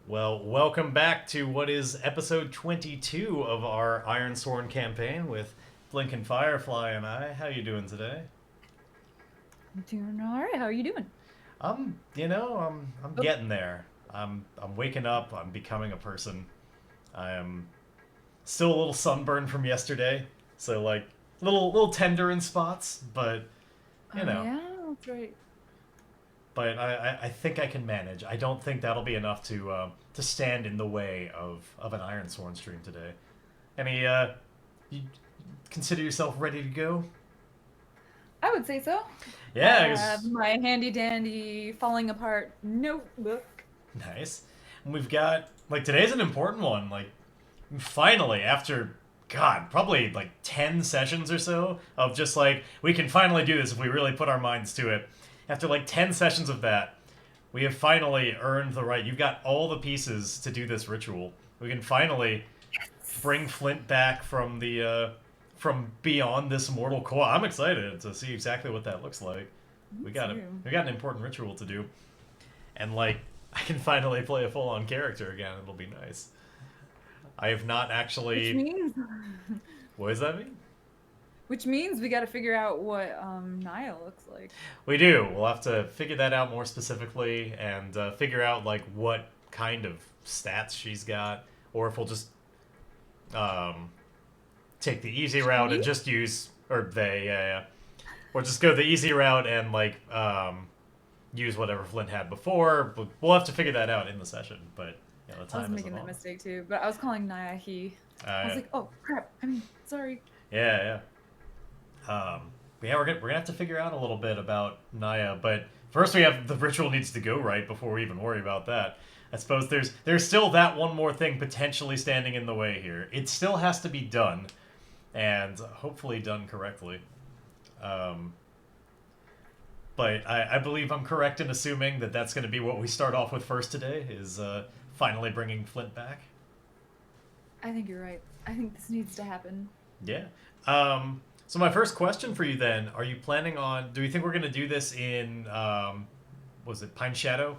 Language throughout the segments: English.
Well, welcome back to what is episode 22 of our Ironsworn campaign with Flink and Firefly and I. How you doing today? I'm doing all right. How are you doing? I'm Oh, getting there. I'm waking up. I'm becoming a person. I am still a little sunburned from yesterday, so like little tender in spots, but you oh know. yeah, that's right. But I think I can manage. I don't think that'll be enough to stand in the way of an Ironsworn stream today. Any you consider yourself ready to go? I would say so. I Yeah, have it's my handy dandy falling apart notebook. nice. And we've got like today's an important one. Like finally, after God, probably like 10 sessions or so of just like we can finally do this if we really put our minds to it. After like 10 sessions of that, we have finally earned the right. You've got all the pieces to do this ritual. We can finally bring Flint back from beyond this mortal coil. I'm excited to see exactly what that looks like. Me We got a too. we got an important ritual to do, and like I can finally play a full on character again. It'll be nice. I have not Which actually. means, What does that mean? which means we got to figure out what Naya looks like. We do. We'll have to figure that out more specifically and figure out like what kind of stats she's got, or if we'll just um, take the easy route and She? just use or they yeah, or just go the easy route and like use whatever Flint had before. But we'll have to figure that out in the session. But the I was time isn't making that on. mistake too, but I was calling Naya he. I was Uh, like, oh crap. I mean, sorry. yeah, yeah. But yeah, we're gonna have to figure out a little bit about Naya. But first, we have the ritual needs to go right before we even worry about that. I suppose there's still that one more thing potentially standing in the way here. It still has to be done, and hopefully done correctly. Um, but I believe I'm correct in assuming that that's going to be what we start off with first today. Is finally bringing Flint back. I think you're right. I think this needs to happen. Yeah. So my first question for you then: are you planning on? Do you think we're going to do this in? Was it Pine Shadow?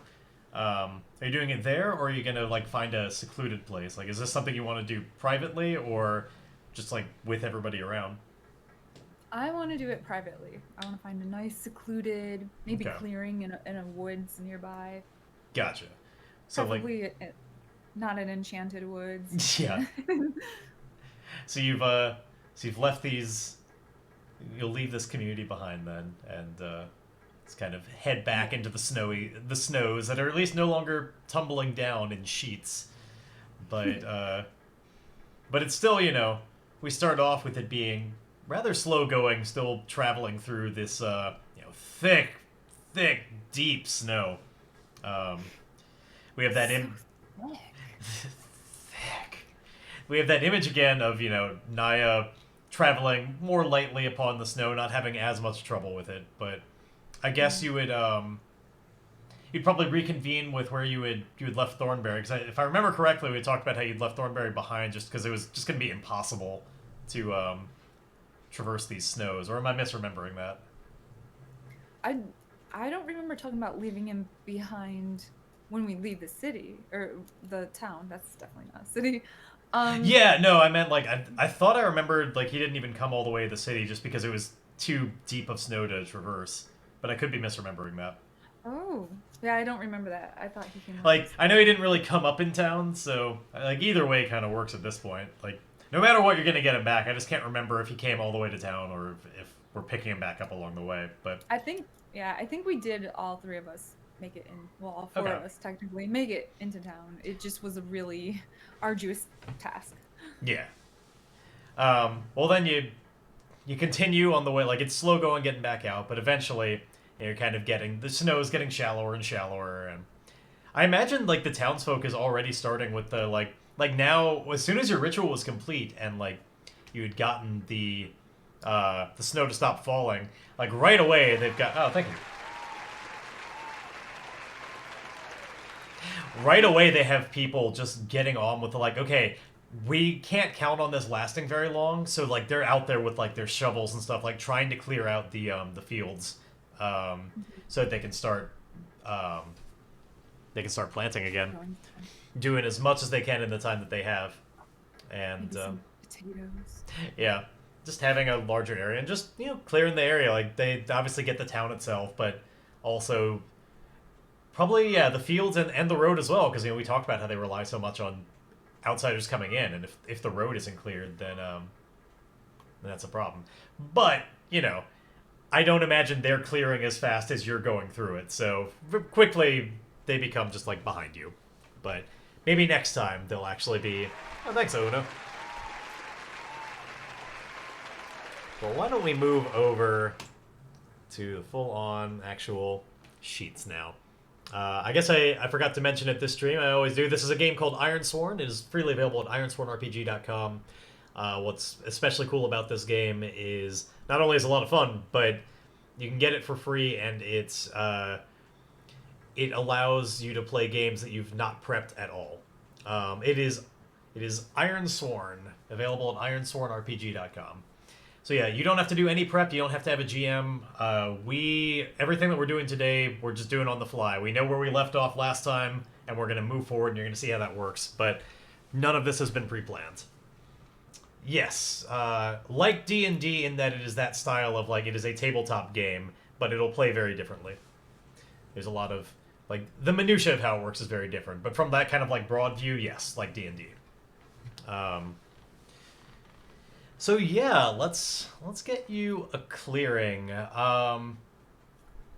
Are you doing it there, or are you going to like find a secluded place? Like, is this something you want to do privately, or just like with everybody around? I want to do it privately. I want to find a nice, secluded, maybe Okay, clearing in a woods nearby. gotcha. So like, Preferably not an enchanted woods. yeah. So you've left these. You'll leave this community behind then, and just kind of head back Yeah. into the snows that are at least no longer tumbling down in sheets. But but it's still we start off with it being rather slow going, still traveling through this thick, thick, deep snow. Um, we have that So Im- thick. thick. We have that image again of Naya traveling more lightly upon the snow, not having as much trouble with it. But I guess Mm. you'd probably reconvene with where you had left Thornberry. Because if I remember correctly, we talked about how you'd left Thornberry behind just because it was just going to be impossible to traverse these snows. Or am I misremembering that? I I don't remember talking about leaving him behind when we leave the city or the town. That's definitely not a city. Um, Yeah, no, I meant like I thought I remembered like he didn't even come all the way to the city just because it was too deep of snow to traverse. But I could be misremembering that. oh, yeah, I don't remember that. I thought he came with Like us. I know he didn't really come up in town, so like either way kind of works at this point. Like no matter what, you're gonna get him back. I just can't remember if he came all the way to town or if we're picking him back up along the way. But I think, yeah, I think we did all three of us make it in. Well, all four okay, of us technically make it into town. It just was a really arduous task. yeah. Well then you continue on the way. Like it's slow going getting back out, but eventually you're kind of getting the snow is getting shallower and shallower, and I imagine like the townsfolk is already starting with the like now as soon as your ritual was complete and like you had gotten the snow to stop falling, like right away they've got thank you. Right away they have people just getting on with the like okay, we can't count on this lasting very long, so like they're out there with like their shovels and stuff like trying to clear out the fields um Mhm. so that they can start um they can start planting again, Growing some- doing as much as they can in the time that they have, maybe and some potatoes. yeah, just having a larger area and just clearing the area. Like they obviously get the town itself, but also probably the fields and the road as well, because we talked about how they rely so much on outsiders coming in, and if the road isn't cleared, then that's a problem. But I don't imagine they're clearing as fast as you're going through it, so quickly they become just like behind you. But maybe next time they'll actually be. Oh, thanks, Ona. Well, why don't we move over to the full-on actual sheets now? I guess I forgot to mention it this stream. I always do. This is a game called Ironsworn. It is freely available at ironswornrpg.com. What's especially cool about this game is not only is it a lot of fun, but you can get it for free, and it allows you to play games that you've not prepped at all. It is Ironsworn, available at ironswornrpg.com. So yeah, you don't have to do any prep. You don't have to have a GM. Everything that we're doing today, we're just doing on the fly. We know where we left off last time, and we're going to move forward, and you're going to see how that works. But none of this has been pre-planned. Yes, like D&D in that it is that style of, like, it is a tabletop game, but it'll play very differently. There's a lot of, like, the minutia of how it works is very different. But from that kind of, like, broad view, yes, like D&D. So yeah, let's get you a clearing. I'm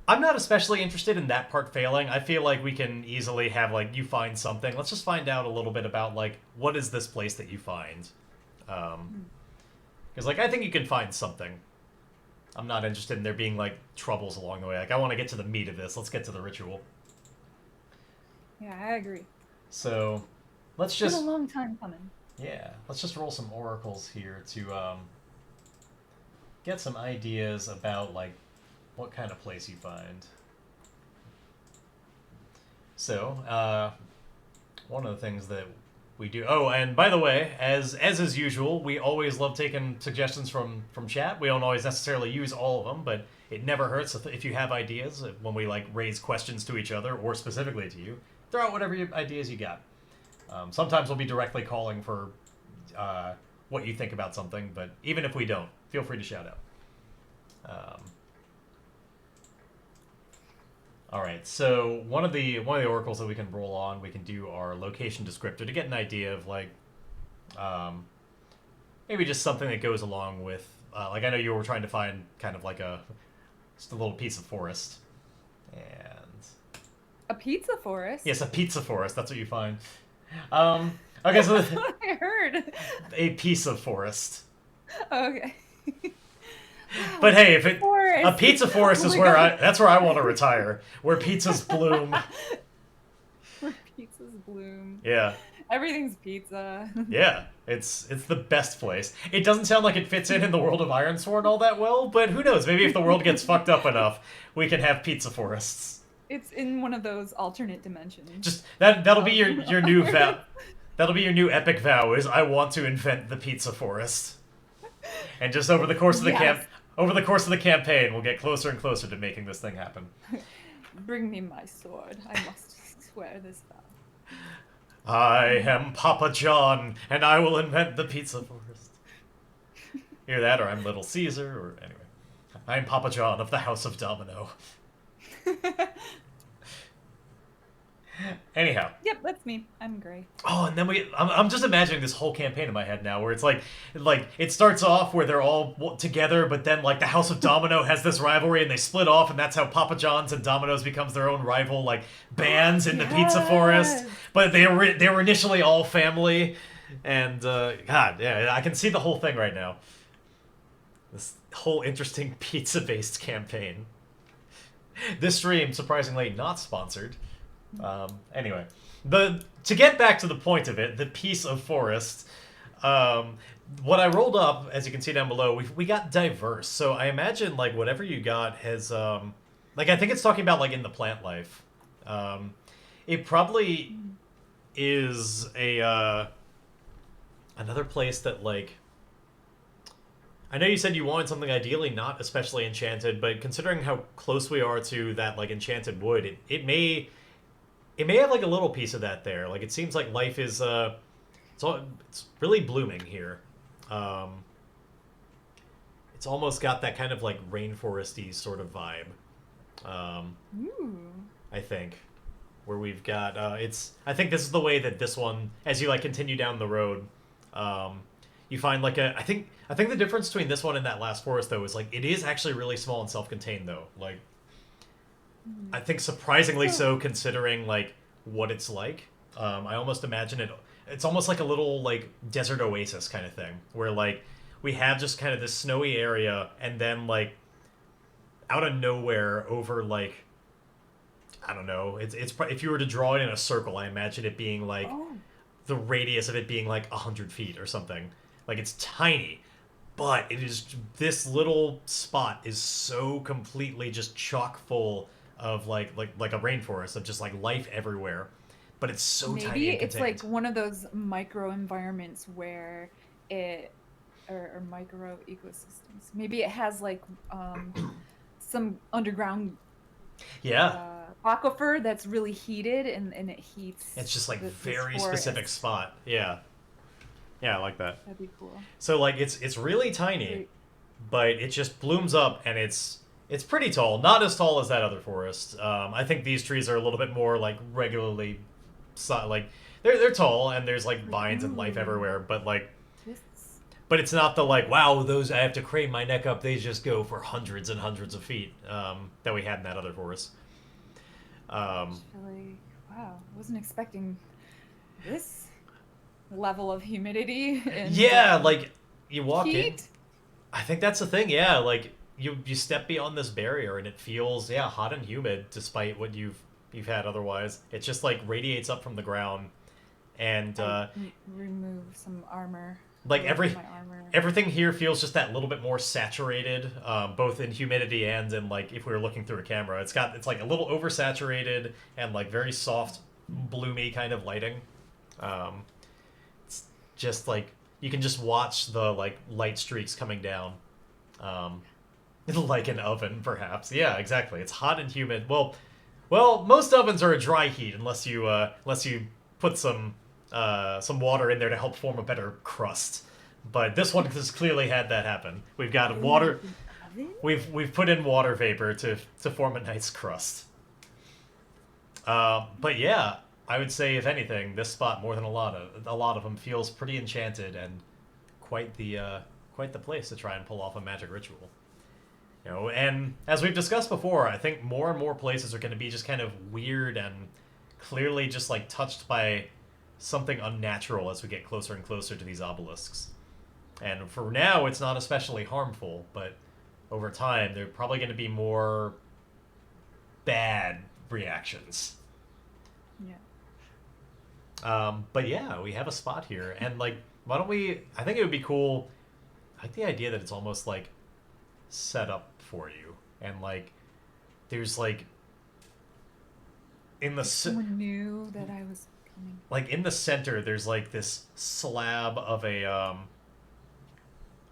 not especially interested in that part failing. I feel like we can easily have, like, you find something. Let's just find out a little bit about, like, what is this place that you find? Because, like, I think you can find something. I'm not interested in there being, like, troubles along the way. Like, I want to get to the meat of this. Let's get to the ritual. Yeah, I agree. So, let's It's just... been a long time coming. Yeah, let's just roll some oracles here to get some ideas about, like, what kind of place you find. So, one of the things that we do... Oh, and by the way, as is usual, we always love taking suggestions from chat. We don't always necessarily use all of them, but it never hurts if you have ideas when we, like, raise questions to each other, or specifically to you. Throw out whatever ideas you got. Sometimes we'll be directly calling for what you think about something, but even if we don't, feel free to shout out. All right, so one of the oracles that we can roll on, we can do our location descriptor to get an idea of, like, maybe just something that goes along with, like, I know you were trying to find kind of like just a little piece of forest, and A pizza forest? yes, a pizza forest. That's what you find. Okay, so That's what I heard. a piece of forest. Okay. But hey, if a Forest. pizza forest Oh is my where God. that's where I want to retire, where pizzas bloom. Where pizzas bloom. Yeah, Everything's pizza. yeah, it's the best place. It doesn't sound like it fits in the world of Ironsworn all that well, but who knows? Maybe if the world gets fucked up enough, we can have pizza forests. It's in one of those alternate dimensions. Just that'll be your new vow. That'll be your new epic vow. Is I want to invent the pizza forest. And just over the course of the campaign, we'll get closer and closer to making this thing happen. Bring me my sword. I must swear this vow. I am Papa John, and I will invent the pizza forest. Either that, or I'm Little Caesar, or anyway. I'm Papa John of the House of Domino. Anyhow. Yep, that's me. I'm Gray. Oh, and then I'm just imagining this whole campaign in my head now, where it's like it starts off where they're all together, but then, like, the House of Domino has this rivalry, and they split off, and that's how Papa John's and Domino's becomes their own rival, like, bands in the Pizza Forest. But they were initially all family, and God, yeah, I can see the whole thing right now. This whole interesting pizza-based campaign. This stream, surprisingly, not sponsored. Anyway, to get back to the point of it, the piece of forest, what I rolled up, as you can see down below, we got diverse. So I imagine, like, whatever you got has, like, I think it's talking about, like, in the plant life. It probably is another place that, like, I know you said you wanted something ideally not especially enchanted, but considering how close we are to that, like, enchanted wood, it may it may have like a little piece of that there. Like it seems like life is it's really blooming here. Um, it's almost got that kind of like rainforesty sort of vibe. Um, Ooh. I think where we've got it's. I think this is the way that this one, as you like continue down the road, um, you find like a. I think the difference between this one and that last forest though is like it is actually really small and self-contained though. Like I think surprisingly So, so considering like what it's like. I almost imagine it. It's almost like a little like desert oasis kind of thing where like we have just kind of this snowy area and then like out of nowhere over like I don't know. If you were to draw it in a circle, I imagine it being like oh, the radius of it being like 100 feet or something. Like it's tiny, but it is this little spot is so completely just chock full of like a rainforest of just like life everywhere. But it's so tiny maybe and it's like contained. one of those micro environments where it or micro ecosystems. Maybe it has like some underground Yeah, aquifer that's really heated and it heats it's just like this very specific forest. spot. Yeah, yeah, I like that. That'd be cool. So like it's really tiny, Very, but it just blooms up and it's pretty tall. Not as tall as that other forest. I think these trees are a little bit more like regularly, like they're tall and there's like like, vines and life ooh, everywhere. this. But it's not the like wow those I have to crane my neck up. They just go for hundreds and hundreds of feet that we had in that other forest. Um, Actually, wow, wasn't expecting this level of humidity and yeah, like you walk in. heat. I think that's the thing. Yeah, like you step beyond this barrier and it feels hot and humid despite what you've had otherwise. It just like radiates up from the ground and Remove some armor like away from my armor. everything here feels just that little bit more saturated, both in humidity and in like if we were looking through a camera. It's like a little oversaturated and like very soft, bloomy kind of lighting. Um, it's just like you can just watch the like light streaks coming down. Um, like an oven, perhaps. Yeah, exactly. It's hot and humid. Well, most ovens are a dry heat unless you put some water in there to help form a better crust. But this one has clearly had that happen. We've got Really, water. like an oven? We've put in water vapor to form a nice crust. But yeah, I would say if anything, this spot more than a lot of them feels pretty enchanted and quite the place to try and pull off a magic ritual. And as we've discussed before, I think more and more places are going to be just kind of weird and clearly just like touched by something unnatural as we get closer and closer to these obelisks. And for now, it's not especially harmful, but over time, there are probably going to be more bad reactions. Yeah. But yeah, we have a spot here, and like, why don't we? I think it would be cool. I like the idea that it's almost like set up for you, and like, there's in the Like someone knew that I was coming. like in the center, there's like this slab of a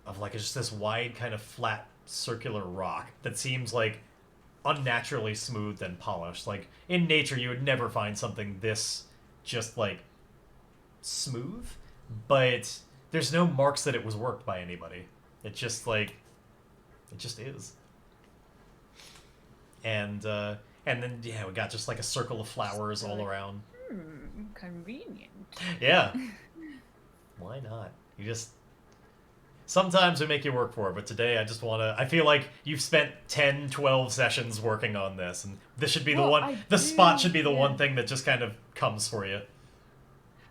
of like just this wide kind of flat circular rock that seems like unnaturally smooth and polished. Like in nature, you would never find something this just like smooth, but there's no marks that it was worked by anybody. It just like it just is. And then yeah, we got just like a circle of flowers They're all like, around. convenient. Yeah, why not? You just sometimes we make you work for it, but today I just want to I feel like you've spent 10, 12 sessions working on this and this should be the Well, one I the spot do, should be the yeah. one thing that just kind of comes for you.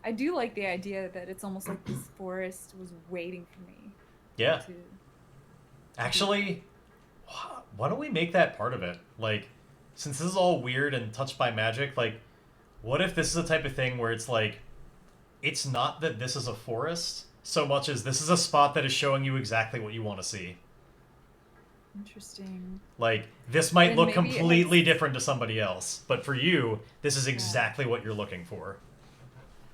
I do like the idea that it's almost like this forest was waiting for me Yeah. to do that. Actually, why don't we make that part of it? Like, since this is all weird and touched by magic, like, what if this is a type of thing where it's like, it's not that this is a forest so much as this is a spot that is showing you exactly what you want to see. Interesting. Like, this might And look maybe it completely has, different to somebody else, but for you, this is yeah. exactly what you're looking for.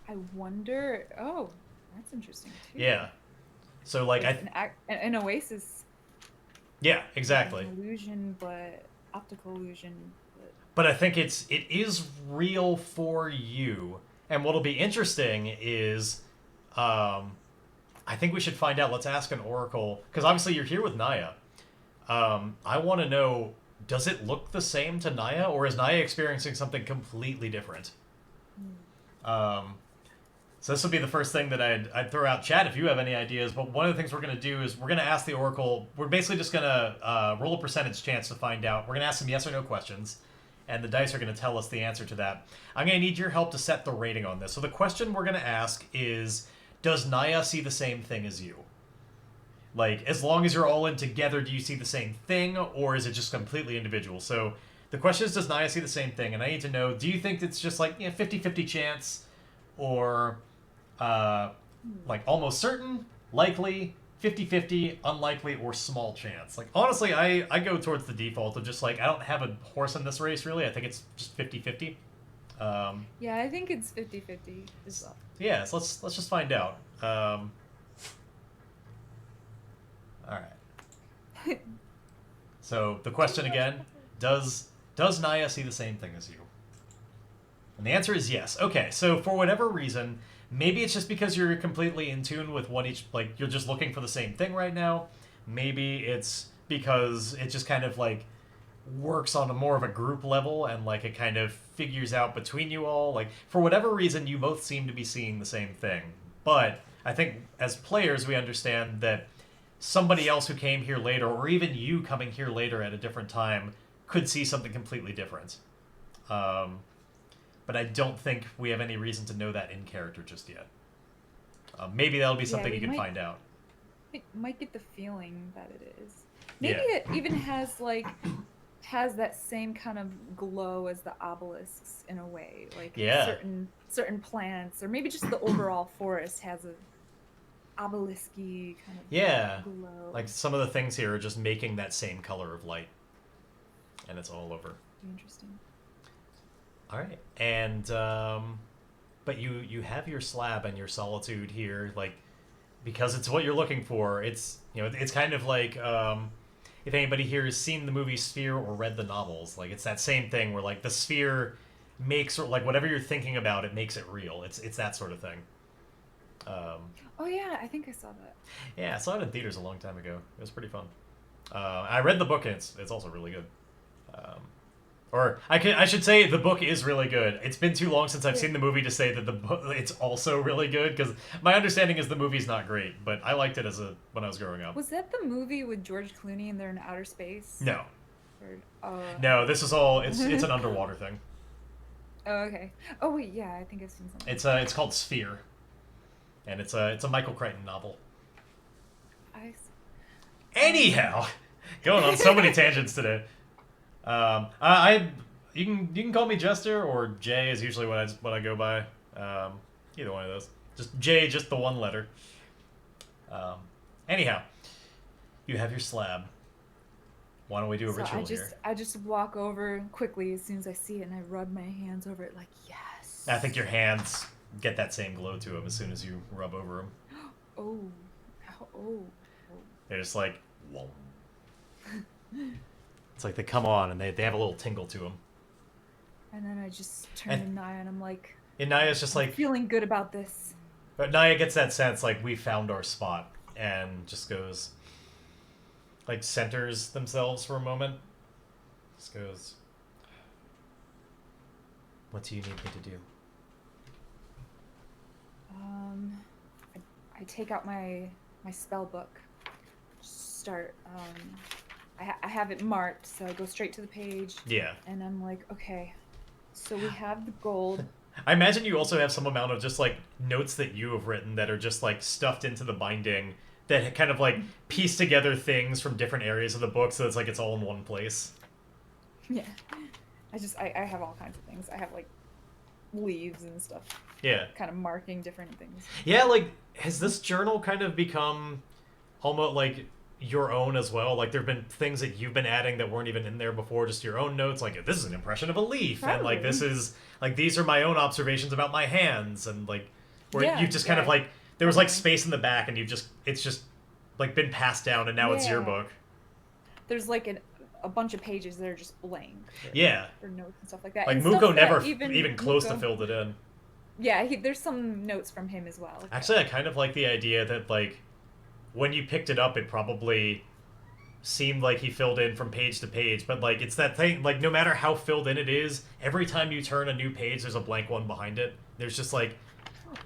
I wonder. Oh, that's interesting too. Yeah. So, like, Like an oasis yeah, is like exactly. an illusion, but optical illusion. But but I think it is real for you. And what'll be interesting is, I think we should find out. Let's ask an oracle because obviously you're here with Naya. I want to know: does it look the same to Naya, or is Naya experiencing something completely different? So this would be the first thing that I'd throw out. Chat if you have any ideas. But one of the things we're going to do is we're going to ask the oracle. We're basically just going to roll a percentage chance to find out. We're going to ask some yes or no questions, and the dice are going to tell us the answer to that. I'm going to need your help to set the rating on this. So the question we're going to ask is, does Naya see the same thing as you? Like, as long as you're all in together, do you see the same thing, or is it just completely individual? So the question is, does Naya see the same thing? And I need to know, do you think it's just like 50-50 chance, or like almost certain, likely, 50-50, unlikely, or small chance? Like, honestly, I go towards the default of just like, I don't have a horse in this race, really. I think it's just 50-50. Yeah, I think it's 50-50 as well. Yeah, so let's just find out. All right. So the question again, does Naya see the same thing as you? And the answer is yes. Okay, so for whatever reason, maybe it's just because you're completely in tune with what each, like, you're just looking for the same thing right now. Maybe it's because it just kind of, like, works on a more of a group level and, like, it kind of figures out between you all. Like, for whatever reason, you both seem to be seeing the same thing. But I think as players, we understand that somebody else who came here later, or even you coming here later at a different time, could see something completely different. But I don't think we have any reason to know that in character just yet. Maybe that'll be something you can find out. It might get the feeling that it is. Maybe it even has that same kind of glow as the obelisks in a way. Like certain plants, or maybe just the overall forest has a obelisk-y kind of glow. Like some of the things here are just making that same color of light. And it's all over. Interesting. All right, and but you have your slab and your solitude here, like, because it's what you're looking for. It's it's kind of like if anybody here has seen the movie Sphere or read the novels, like it's that same thing where like the sphere makes, or like whatever you're thinking about, it makes it real. It's that sort of thing. Oh yeah, I think I saw that. Yeah, I saw it in theaters a long time ago. It was pretty fun. I read the book and it's also really good. Or I should say the book is really good. It's been too long since I've seen the movie to say that the book it's also really good, because my understanding is the movie's not great, but I liked it when I was growing up. Was that the movie with George Clooney and they're in outer space? No. Or, no, this is all it's an underwater thing. Oh, okay. Oh wait, yeah, I think I've seen something. It's called Sphere, and it's a Michael Crichton novel. I see. Anyhow, going on so many tangents today. You can call me Jester, or Jay is usually what I go by. Either one of those. Just Jay, just the one letter. Anyhow, you have your slab. Why don't we do a ritual here? I just walk over quickly as soon as I see it, and I rub my hands over it like, yes. I think your hands get that same glow to them as soon as you rub over them. Oh. They're just like, whoa. It's like they come on and they have a little tingle to them. And then I just turn to Naya and I'm like... And Naya's just like... feeling good about this. But Naya gets that sense like we found our spot, and just goes... like centers themselves for a moment. Just goes... What do you need me to do? I take out my spell book. Start... I have it marked, so I go straight to the page. Yeah. And I'm like, okay, so we have the gold. I imagine you also have some amount of just, like, notes that you have written that are just, like, stuffed into the binding that kind of, like, piece together things from different areas of the book so it's like it's all in one place. Yeah. I have all kinds of things. I have, like, leaves and stuff. Yeah. Kind of marking different things. Yeah, like, has this journal kind of become almost, like... your own as well? Like, there have been things that you've been adding that weren't even in there before, just your own notes, like, this is an impression of a leaf. Probably. And, like, this is, like, these are my own observations about my hands, and, like, where you've just kind of, like, there was, like, space in the back, and it's just, like, been passed down, and now it's your book. There's, like, a bunch of pages that are just blank. Yeah. Or notes and stuff like that. Like and Muko never even close Muko, to filled it in. Yeah, there's some notes from him as well. Actually, I kind of like the idea that, like, when you picked it up, it probably seemed like he filled in from page to page, but, like, it's that thing, like, no matter how filled in it is, every time you turn a new page, there's a blank one behind it. There's just, like,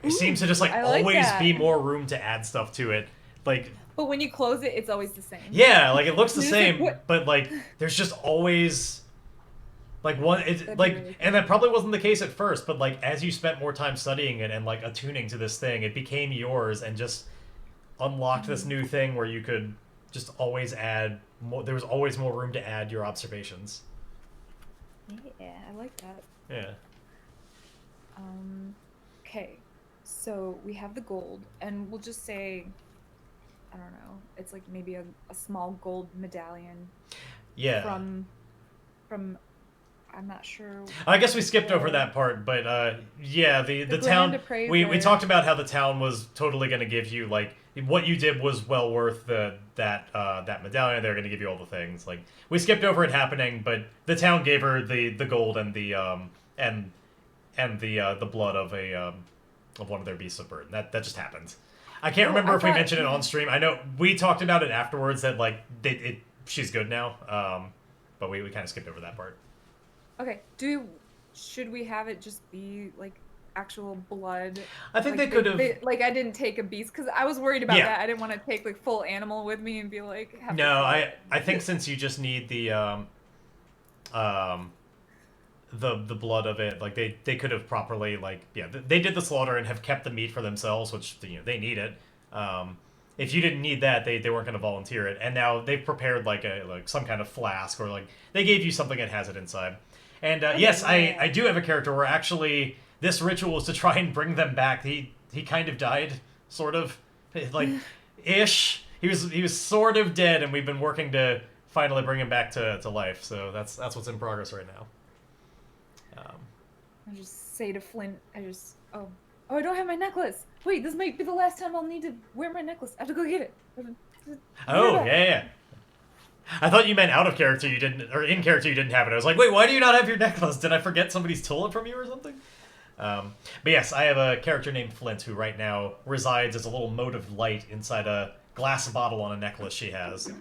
it seems to just, like, always be more room to add stuff to it. Like... But when you close it, it's always the same. Yeah, like, it looks the same, like, but, like, there's just always... Like, one, it's, like, really cool. And that probably wasn't the case at first, but, like, as you spent more time studying it and, like, attuning to this thing, it became yours and just unlocked this new thing where you could just always add more, there was always more room to add your observations. Yeah, I like that. Yeah. Okay, so we have the gold, and we'll just say, I don't know, it's like maybe a small gold medallion. Yeah. From I'm not sure. I guess we skipped over that part, but yeah, the town. We talked about how the town was totally going to give you, like, what you did was well worth that medallion. They're going to give you all the things. Like, we skipped over it happening, but the town gave her the gold and the blood of one of their beasts of burden. That just happened. I can't remember if we mentioned it on stream. I know we talked about it afterwards that, like, she's good now. But we kind of skipped over that part. Okay. Should we have it just be like actual blood? I think they could have. Like, I didn't take a beast because I was worried about that. I didn't want to take like full animal with me and be like. No, I think since you just need the blood of it, like they could have properly, like, yeah, they did the slaughter and have kept the meat for themselves, which, you know, they need it. If you didn't need that, they weren't going to volunteer it, and now they've prepared like some kind of flask, or like they gave you something that has it inside. And yes, I do have a character where actually this ritual is to try and bring them back. He kind of died, sort of, like, ish. He was sort of dead, and we've been working to finally bring him back to life. So that's what's in progress right now. I just say to Flint, oh, I don't have my necklace. Wait, this might be the last time I'll need to wear my necklace. I have to go get it. Oh, yeah. I thought you meant out of character you didn't, or in character you didn't have it. I was like, wait, why do you not have your necklace? Did I forget somebody stole it from you or something? But yes, I have a character named Flint who right now resides as a little mote of light inside a glass bottle on a necklace she has.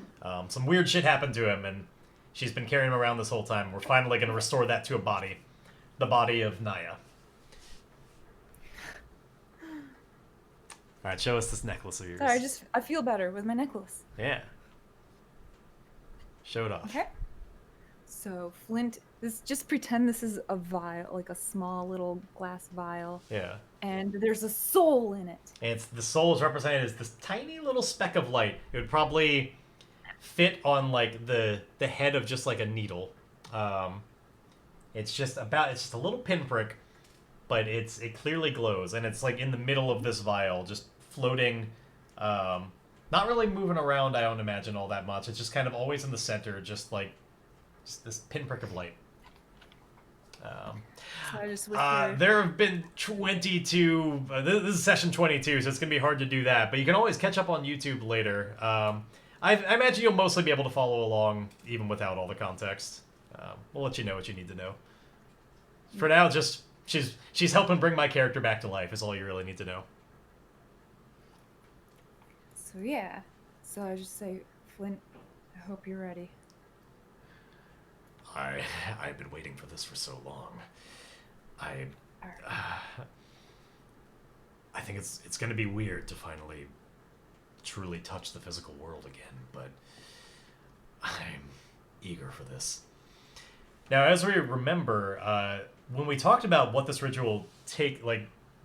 Some weird shit happened to him, and she's been carrying him around this whole time. We're finally going to restore that to a body. The body of Naya. Alright, show us this necklace of yours. Sorry, I feel better with my necklace. Yeah. Show it off. Okay. So, Flint, just pretend this is a vial, like a small little glass vial. Yeah. And there's a soul in it. And the soul is represented as this tiny little speck of light. It would probably fit on, like, the head of just, like, a needle. It's just a little pinprick, but it clearly glows, and it's, like, in the middle of this vial, just floating, not really moving around, I don't imagine, all that much. It's just kind of always in the center, just this pinprick of light. There have been 22, this is session 22, so it's going to be hard to do that, but you can always catch up on YouTube later. I imagine you'll mostly be able to follow along, even without all the context. We'll let you know what you need to know. For now, just she's helping bring my character back to life is all you really need to know. So yeah, so I just say, Flint, I hope you're ready. I've been waiting for this for so long. I think it's going to be weird to finally truly touch the physical world again, but I'm eager for this. Now, as we remember, when we talked about what this ritual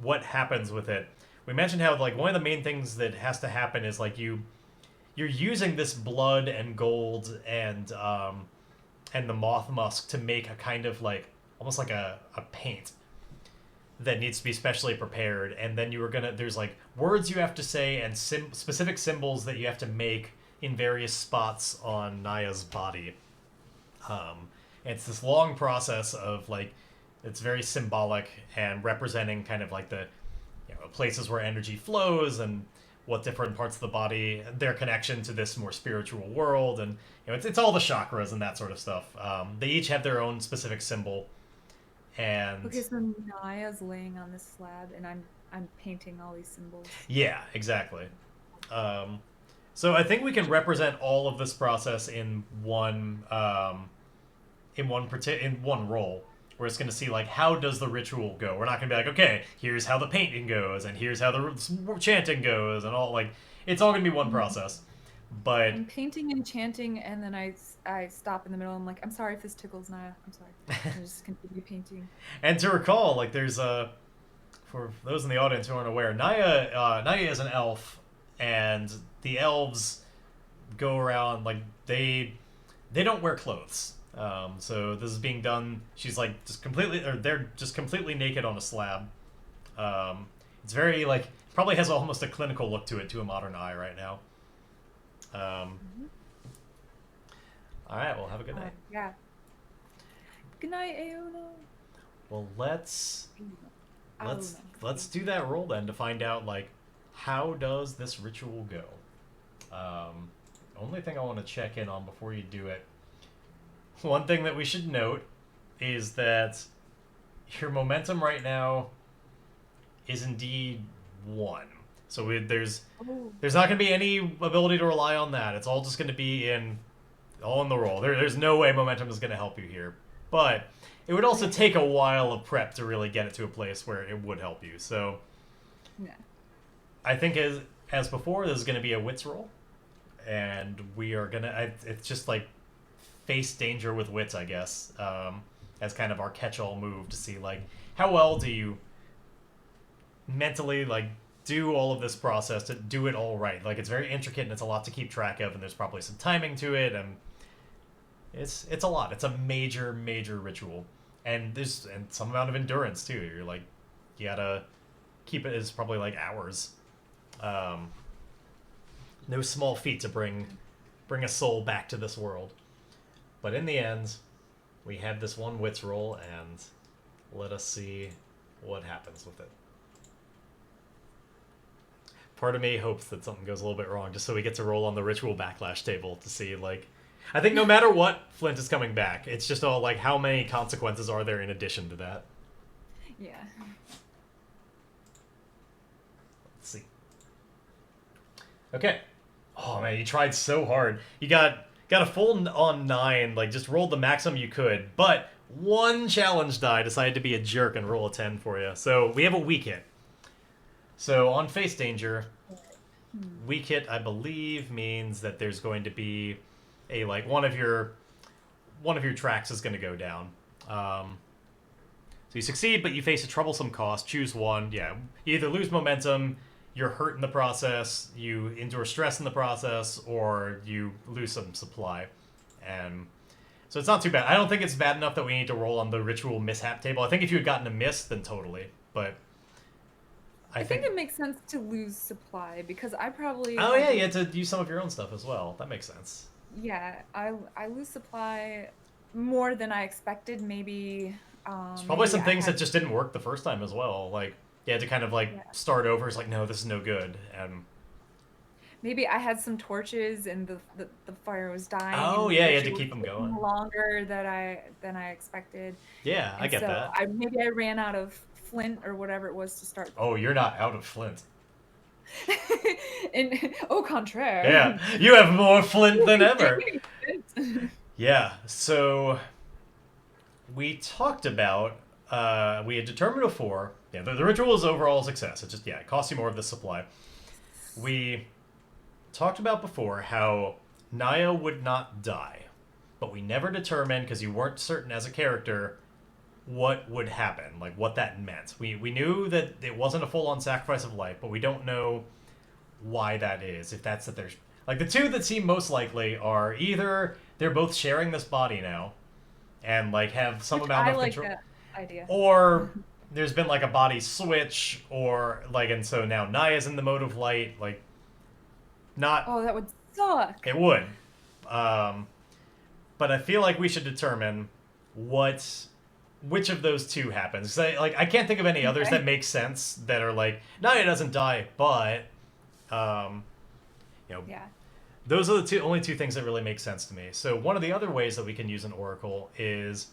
what happens with it, we mentioned how, like, one of the main things that has to happen is, like, you're using this blood and gold and the moth musk to make a kind of, like, almost like a paint that needs to be specially prepared, and then there's, like, words you have to say and specific symbols that you have to make in various spots on Naya's body. It's this long process of, like, it's very symbolic and representing kind of like the, you know, places where energy flows and what different parts of the body, their connection to this more spiritual world, and it's all the chakras and that sort of stuff. They each have their own specific symbol, and Okay, so Naya's laying on this slab, and I'm painting all these symbols. yeah, exactly. Um, so I think we can represent all of this process in in one role. We're just going to see like how does the ritual go. We're not going to be like, okay, here's how the painting goes, and here's how the chanting goes, and all like it's all going to be one process. But I'm painting and chanting, and then I stop in the middle. I'm like, I'm sorry if this tickles Naya. I'm sorry. I just continue painting. and to recall, like there's a for those in the audience who aren't aware, Naya is an elf, and the elves go around like they don't wear clothes. So this is being done. She's like just completely, or they're just completely naked on a slab. It's very like probably has almost a clinical look to it to a modern eye right now. All right, well, have a good night. Yeah. Good night, Aono. Well, let's do that roll then to find out like how does this ritual go. Only thing I want to check in on before you do it. One thing that we should note is that your momentum right now is indeed 1. So there's not going to be any ability to rely on that. It's all just going to be all in the roll. There's no way momentum is going to help you here. But it would also take a while of prep to really get it to a place where it would help you. So yeah. I think as before, this is going to be a wits roll. And we are going to... It's just like face danger with wits, I guess, as kind of our catch-all move to see, like, how well do you mentally, like, do all of this process to do it all right. Like, it's very intricate and it's a lot to keep track of, and there's probably some timing to it, and it's a lot. It's a major, major ritual. And there's some amount of endurance, too. You're, like, you gotta keep it as probably, like, hours. No small feat to bring a soul back to this world. But in the end, we have this one wits roll, and let us see what happens with it. Part of me hopes that something goes a little bit wrong, just so we get to roll on the ritual backlash table to see, like... I think no matter what, Flint is coming back. It's just all, like, how many consequences are there in addition to that? Yeah. Let's see. Okay. Oh, man, you tried so hard. You got a full on 9, like, just rolled the maximum you could, but one challenge die decided to be a jerk and roll a 10 for you. So we have a weak hit. So on face danger, weak hit, I believe, means that there's going to be a, like, one of your tracks is going to go down. So you succeed, but you face a troublesome cost. Choose one. Yeah, you either lose momentum, you're hurt in the process, you endure stress in the process, or you lose some supply. And so it's not too bad. I don't think it's bad enough that we need to roll on the ritual mishap table. I think if you had gotten a miss, then totally. But I think it makes sense to lose supply because I probably... Oh yeah, you had to use some of your own stuff as well. That makes sense. Yeah, I lose supply more than I expected. Maybe... There's probably some things that just didn't work the first time as well. Like, you had to kind of, like, start over. It's like, no, this is no good. And maybe I had some torches and the fire was dying. Oh, yeah, you had to keep them going. Longer than I expected. Yeah, I get that. Maybe I ran out of Flint or whatever it was to start. Oh, you're not out of Flint. And au contraire. Yeah, you have more Flint than ever. Yeah, so we talked about, we had determined before, yeah, the ritual is overall a success. It just, yeah, it costs you more of the supply. We talked about before how Naya would not die, but we never determined, because you weren't certain as a character, what would happen, like what that meant. We knew that it wasn't a full-on sacrifice of life, but we don't know why that is. If that's that there's... Like, the two that seem most likely are either they're both sharing this body now, and, like, have some amount of control. I like that idea. Or there's been, like, a body switch, or, like, and so now Naya's in the mode of light, like, not... Oh, that would suck. It would. But I feel like we should determine which of those two happens. I can't think of any others that make sense that are like, Naya doesn't die, but Um, you know, Yeah. those are the only two things that really make sense to me. So one of the other ways that we can use an oracle is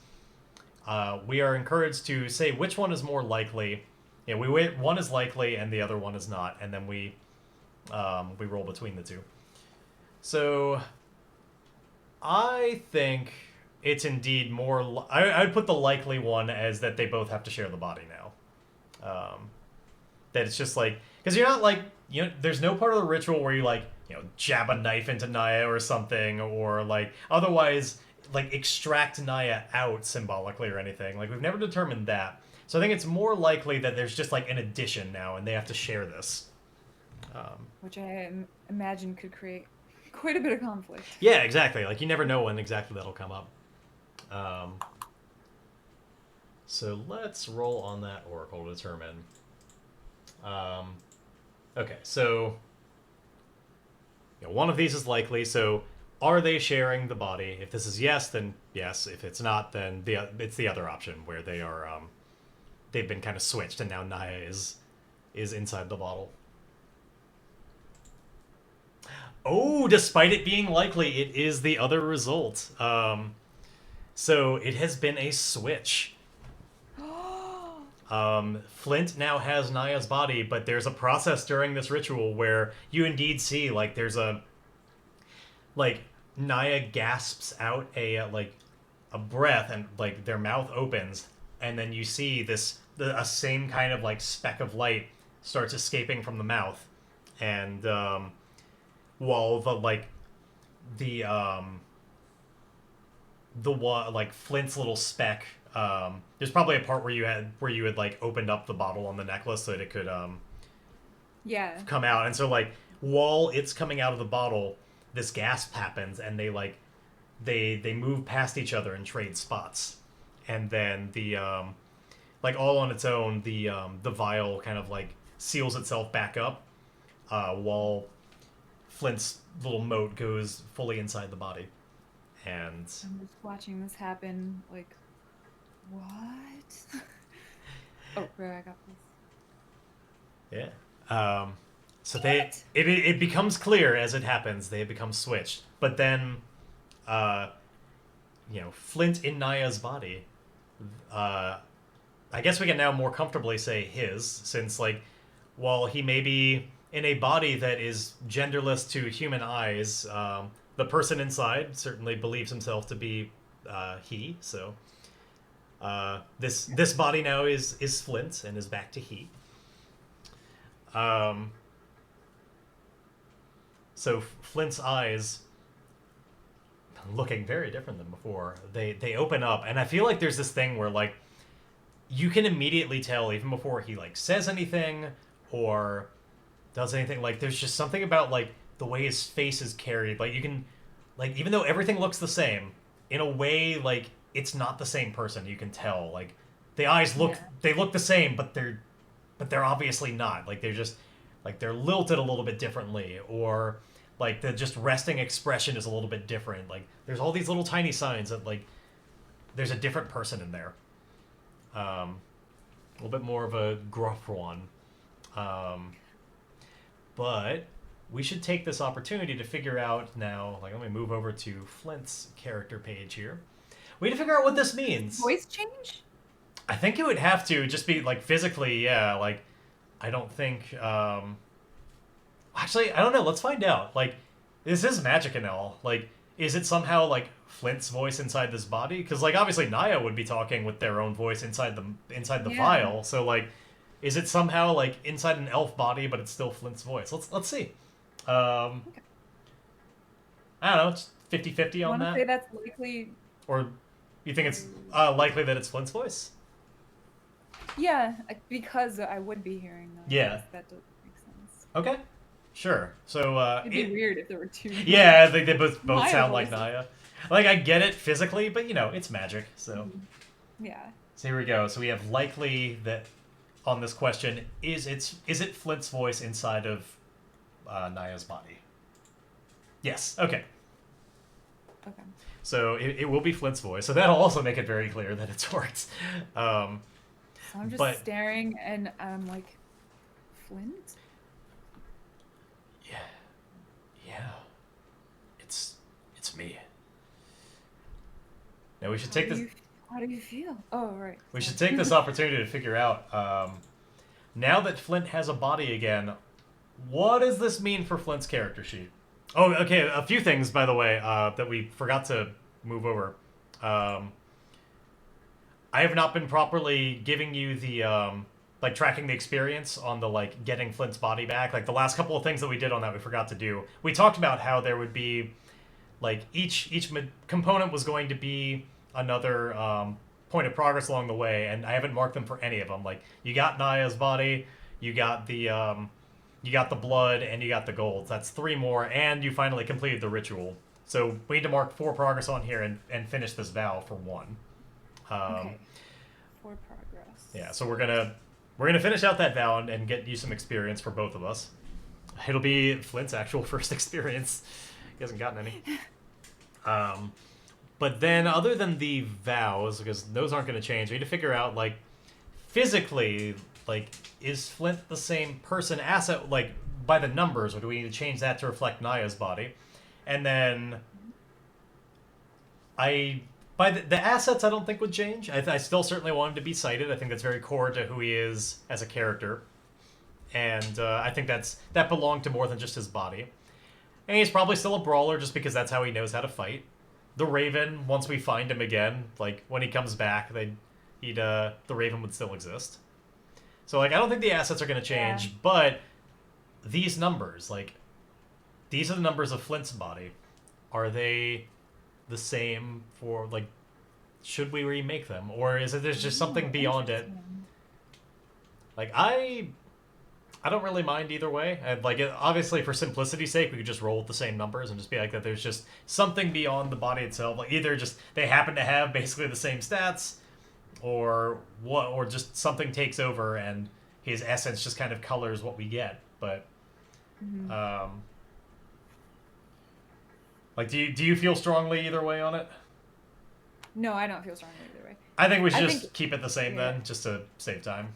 we are encouraged to say which one is more likely. Yeah, we wait. One is likely and the other one is not, and then we roll between the two. So I think it's indeed more. I'd put the likely one as that they both have to share the body now. That it's just like, because you're not like, there's no part of the ritual where you like, jab a knife into Naya or something, or like otherwise like extract Naya out symbolically or anything. Like we've never determined that. So I think it's more likely that there's just like an addition now and they have to share this. Which I imagine could create quite a bit of conflict. Yeah, exactly. Like you never know when exactly that'll come up. So let's roll on that oracle to determine. Okay, so one of these is likely. So are they sharing the body? If this is yes, then yes. If it's not, then it's the other option where they are. They've been kind of switched, and now Naya is inside the bottle. Oh, despite it being likely, it is the other result. So it has been a switch. Flint now has Naya's body, but there's a process during this ritual where you indeed see, like, there's a... Like, Naya gasps out a breath, and, like, their mouth opens, and then you see a same kind of, like, speck of light starts escaping from the mouth. And, while Flint's little speck, there's probably a part where you had like opened up the bottle on the necklace so that it could come out, and so like while it's coming out of the bottle, this gasp happens, and they move past each other and trade spots, and then the like all on its own, the vial kind of like seals itself back up, while Flint's little mote goes fully inside the body. And I'm just watching this happen, like, what? Oh, right, I got this. Yeah. So it becomes clear as it happens. They become switched. But then, Flint in Naya's body, I guess we can now more comfortably say his, since, like, while he may be in a body that is genderless to human eyes, the person inside certainly believes himself to be he. So this body now is Flint and is back to he. So Flint's eyes, looking very different than before, they open up, and I feel like there's this thing where like you can immediately tell even before he like says anything or does anything, like there's just something about like the way his face is carried, like you can, like, even though everything looks the same, in a way, like it's not the same person. You can tell, like the eyes look they look the same, but they're obviously not. Like they're just like they're lilted a little bit differently, or like the just resting expression is a little bit different. Like there's all these little tiny signs that like there's a different person in there. A little bit more of a gruff one. But we should take this opportunity to figure out now, like, let me move over to Flint's character page here. We need to figure out what this means. Voice change? I think it would have to just be, like, physically, yeah, like, I don't think, actually, I don't know, let's find out. Like, this is magic and all. Like, is it somehow, like, Flint's voice inside this body? Because, like, obviously Naya would be talking with their own voice inside the vial, so, like, is it somehow, like, inside an elf body, but it's still Flint's voice? Let's see. I don't know, it's 50-50 on that. I want to say that's likely. Or you think it's likely that it's Flint's voice? Yeah, because I would be hearing that. Yeah. That does make sense. Okay, sure. So it'd be weird if there were two. Yeah, they both sound like Naya. Like, I get it physically, but, it's magic, so. Yeah. So here we go. So we have likely that on this question, is it Flint's voice inside of Naya's body? Yes. Okay. Okay. So it will be Flint's voice. So that'll also make it very clear that it's worked. So I'm just staring, and I'm like, Flint? Trust me. Now we should take this... How do you feel? Oh, right. We should take this opportunity to figure out, now that Flint has a body again, what does this mean for Flint's character sheet? Oh, okay, a few things, by the way, that we forgot to move over. I have not been properly giving you the, like, tracking the experience on the, like, getting Flint's body back. Like, the last couple of things that we did on that we forgot to do. We talked about how there would be, like, each component was going to be another point of progress along the way, and I haven't marked them for any of them. Like, you got Naya's body, you got the blood, and you got the gold. That's 3 more, and you finally completed the ritual. So we need to mark 4 progress on here and finish this vow for 1. Okay. 4 progress. Yeah, so we're gonna finish out that vow and get you some experience for both of us. It'll be Flint's actual first experience. He hasn't gotten any. But then, other than the vows, because those aren't going to change, we need to figure out, like, physically, like, is Flint the same person, asset, like, by the numbers, or do we need to change that to reflect Naya's body? And then, by the assets, I don't think would change. I still certainly want him to be sighted. I think that's very core to who he is as a character. And I think that belonged to more than just his body. And he's probably still a brawler just because that's how he knows how to fight. The Raven, once we find him again, like, when he comes back, the Raven would still exist. So, like, I don't think the assets are going to change, but these numbers, like, these are the numbers of Flint's body. Are they the same for, like, should we remake them? Or is it there's just something beyond it? Like, I don't really mind either way. Like, obviously, for simplicity's sake, we could just roll with the same numbers and just be like that. There's just something beyond the body itself. Like, either just they happen to have basically the same stats, or just something takes over and his essence just kind of colors what we get. But, like, do you feel strongly either way on it? No, I don't feel strongly either way. I think we should just keep it the same then, just to save time.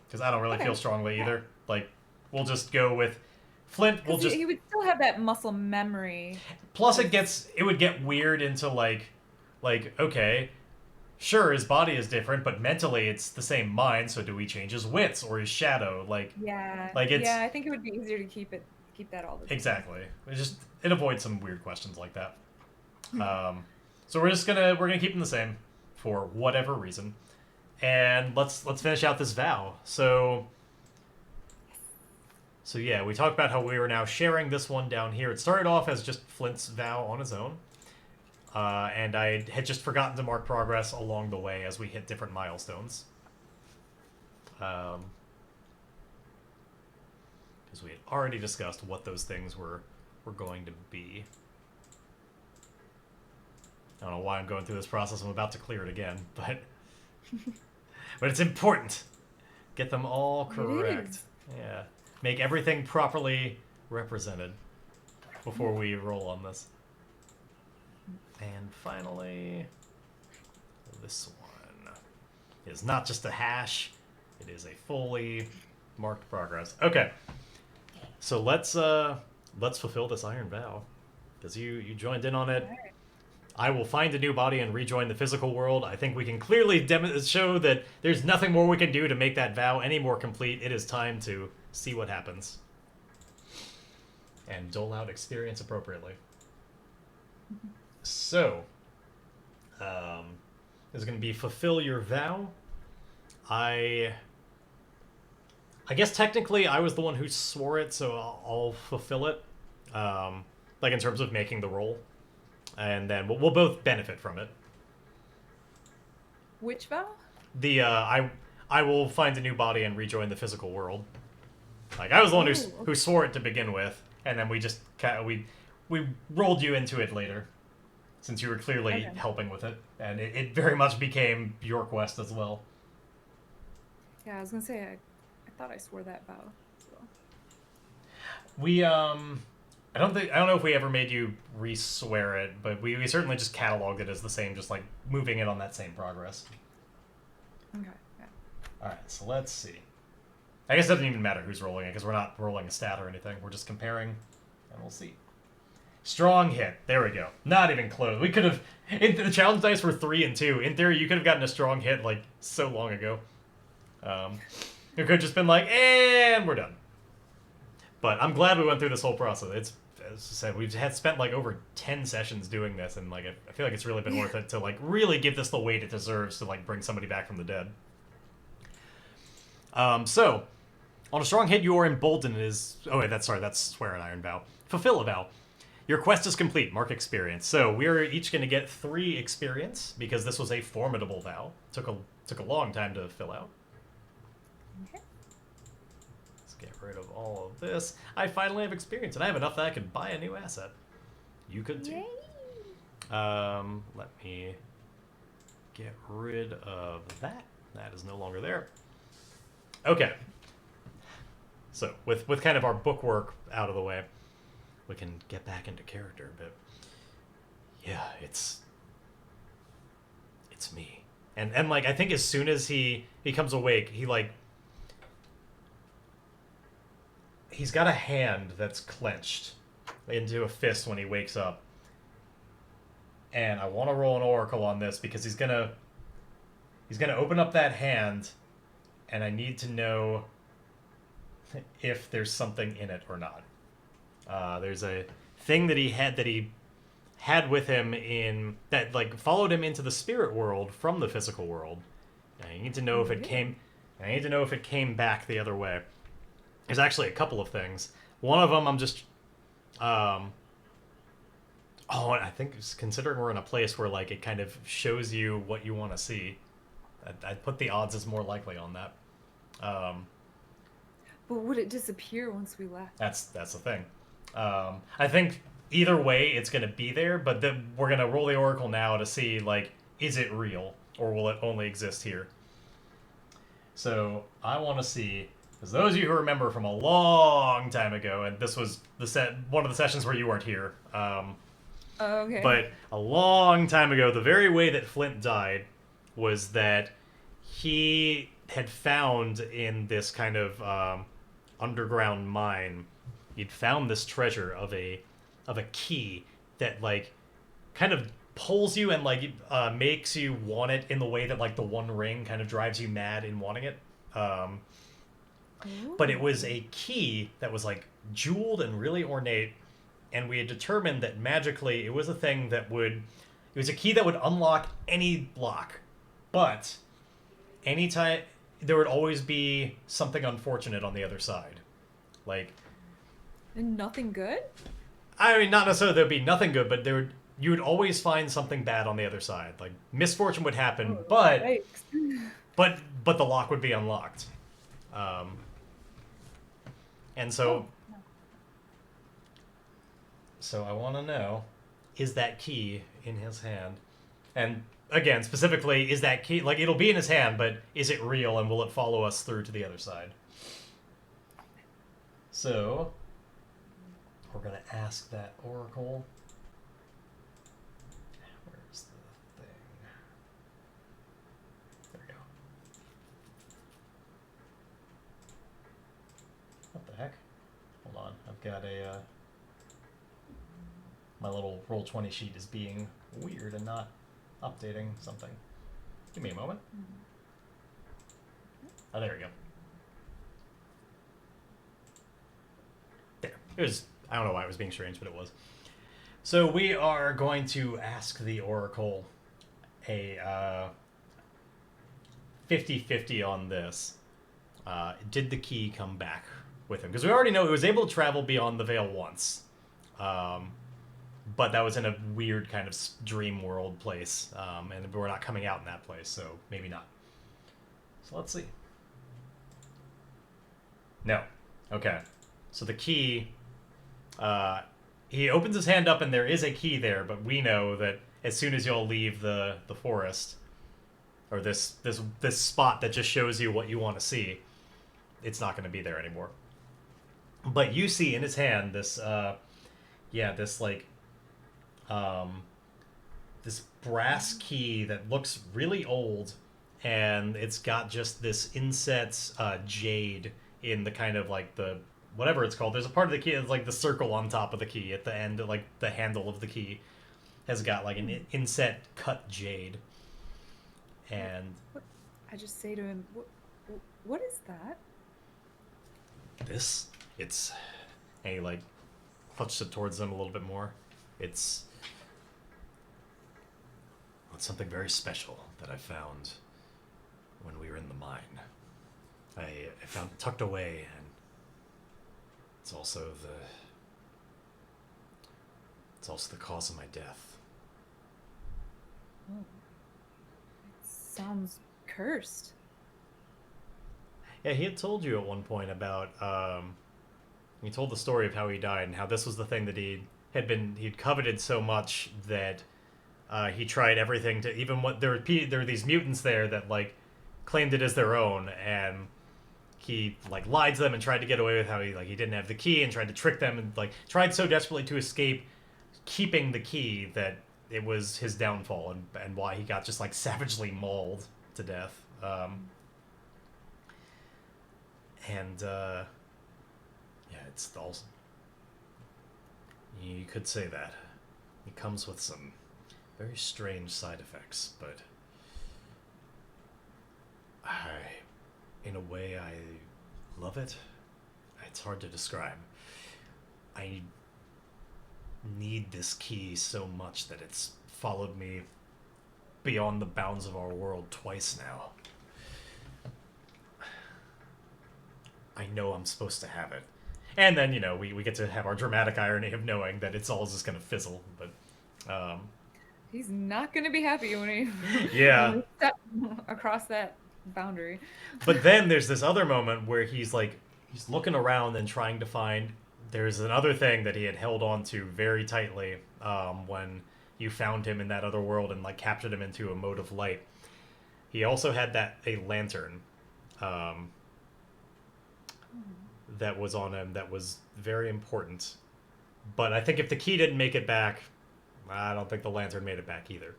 Because I don't really feel strongly either. Like, we'll just go with Flint. He would still have that muscle memory. Plus, it would get weird into like, okay, sure, his body is different, but mentally it's the same mind. So do we change his wits or his shadow? Like, I think it would be easier to keep that all the time. Exactly. It avoids some weird questions like that. So we're gonna keep them the same for whatever reason. And let's finish out this vow. So yeah, we talked about how we were now sharing this one down here. It started off as just Flint's vow on his own. And I had just forgotten to mark progress along the way as we hit different milestones. Because we had already discussed what those things were going to be. I don't know why I'm going through this process. I'm about to clear it again, but it's important. Get them all correct. Yeah. Make everything properly represented before we roll on this. And finally, this one is not just a hash. It is a fully marked progress. Okay. So let's fulfill this iron vow. Because you joined in on it. I will find a new body and rejoin the physical world. I think we can clearly show that there's nothing more we can do to make that vow any more complete. It is time to see what happens. And dole out experience appropriately. So, there's going to be fulfill your vow. I guess technically I was the one who swore it, so I'll fulfill it. Like in terms of making the roll. And then we'll both benefit from it. Which vow? The I will find a new body and rejoin the physical world. Like, I was the one who swore it to begin with, and then we just we rolled you into it later, since you were clearly helping with it, and it very much became your quest as well. Yeah, I was gonna say I thought I swore that vow as well. We I don't know if we ever made you re-swear it, but we certainly just cataloged it as the same, just like moving it on that same progress. Okay. Yeah. All right, so let's see. I guess it doesn't even matter who's rolling it because we're not rolling a stat or anything. We're just comparing, and we'll see. Strong hit. There we go. Not even close. We could have... The challenge dice were 3 and 2. In theory, you could have gotten a strong hit, like, so long ago. It could have just been like, and we're done. But I'm glad we went through this whole process. It's, as I said, we've spent, like, over 10 sessions doing this, and, like, I feel like it's really been worth it to, like, really give this the weight it deserves to, like, bring somebody back from the dead. So, on a strong hit, you are emboldened is... Oh, wait, that's swear an iron vow. Fulfill a vow. Your quest is complete. Mark experience. So we're each going to get 3 experience because this was a formidable vow. Took a long time to fill out. Okay. Let's get rid of all of this. I finally have experience, and I have enough that I could buy a new asset. You could too. Yay. Let me get rid of that. That is no longer there. Okay. So with kind of our bookwork out of the way, we can get back into character, but yeah, it's me. And like, I think as soon as he comes awake, he's got a hand that's clenched into a fist when he wakes up. And I want to roll an oracle on this because he's gonna open up that hand, and I need to know if there's something in it or not. There's a thing that he had with him in that, like, followed him into the spirit world from the physical world. And I need to know if it came. I need to know if it came back the other way. There's actually a couple of things. One of them I'm just. I think considering we're in a place where, like, it kind of shows you what you want to see, I'd put the odds as more likely on that. But would it disappear once we left? That's the thing. I think either way it's going to be there, but then we're going to roll the oracle now to see, like, is it real or will it only exist here? So I want to see, because those of you who remember from a long time ago, and this was one of the sessions where you weren't here. Okay. But a long time ago, the very way that Flint died was that he had found in this kind of underground mine, he'd found this treasure of a key that, like, kind of pulls you and, like, makes you want it in the way that, like, the One Ring kind of drives you mad in wanting it. But it was a key that was, like, jeweled and really ornate, and we had determined that magically it was a thing that it was a key that would unlock any lock, but anytime there would always be something unfortunate on the other side. Like, and nothing good? I mean, not necessarily there'd be nothing good, but you would always find something bad on the other side. Like, misfortune would happen, but the lock would be unlocked. And so I want to know, is that key in his hand? And again, specifically, is that key, like, it'll be in his hand, but is it real, and will it follow us through to the other side? So we're going to ask that oracle. Where's the thing? There we go. What the heck? Hold on. I've got my little Roll20 sheet is being weird and not updating something. Give me a moment. Oh, there we go. There. It was... I don't know why it was being strange, but it was. So we are going to ask the oracle a 50-50 on this. Did the key come back with him? Because we already know it was able to travel beyond the veil once. But that was in a weird kind of dream world place. And we're not coming out in that place, so maybe not. So let's see. No. Okay. So the key... he opens his hand up and there is a key there, but we know that as soon as y'all leave the forest, or this spot that just shows you what you want to see, it's not going to be there anymore. But you see in his hand this this brass key that looks really old, and it's got just this inset jade in the kind of like the whatever it's called. There's a part of the key that's like the circle on top of the key at the end, like the handle of the key has got like an inset cut jade. And I just say to him, what is that? This, it's, and he like clutches it towards them a little bit more. It's something very special that I found when we were in the mine. I found it tucked away, and it's also the cause of my death. Oh, sounds cursed. Yeah, he had told you at one point about he told the story of how he died and how this was the thing that he'd coveted so much that he tried everything to, even what there were these mutants there that like claimed it as their own, and he like lied to them and tried to get away with how he didn't have the key and tried to trick them and like tried so desperately to escape keeping the key that it was his downfall and why he got just like savagely mauled to death. Yeah, it's also, you could say that it comes with some very strange side effects, but in a way, I love it. It's hard to describe. I need this key so much that it's followed me beyond the bounds of our world twice now. I know I'm supposed to have it. And then, we get to have our dramatic irony of knowing that it's all just going to fizzle. But, he's not going to be happy when he yeah. step across that boundary. But then there's this other moment where he's looking around and trying to find. There's another thing that he had held on to very tightly when you found him in that other world and like captured him into a mode of light. He also had a lantern that was on him that was very important. But I think if the key didn't make it back, I don't think the lantern made it back either.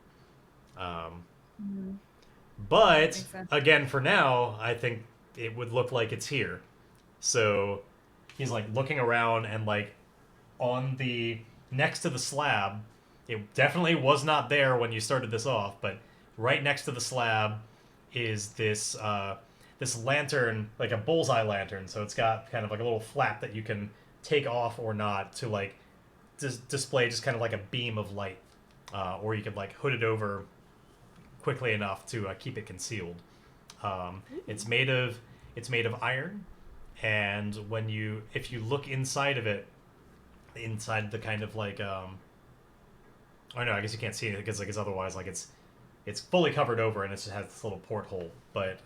But again, for now, I think it would look like it's here. So he's like looking around and like on the next to the slab, it definitely was not there when you started this off, but right next to the slab is this this lantern, like a bullseye lantern. So it's got kind of like a little flap that you can take off or not to like display just kind of like a beam of light, or you could like hood it over quickly enough to keep it concealed. It's made of iron, and if you look inside of it, inside the kind of like oh no, I guess you can't see it because otherwise it's fully covered over and it just has this little porthole, but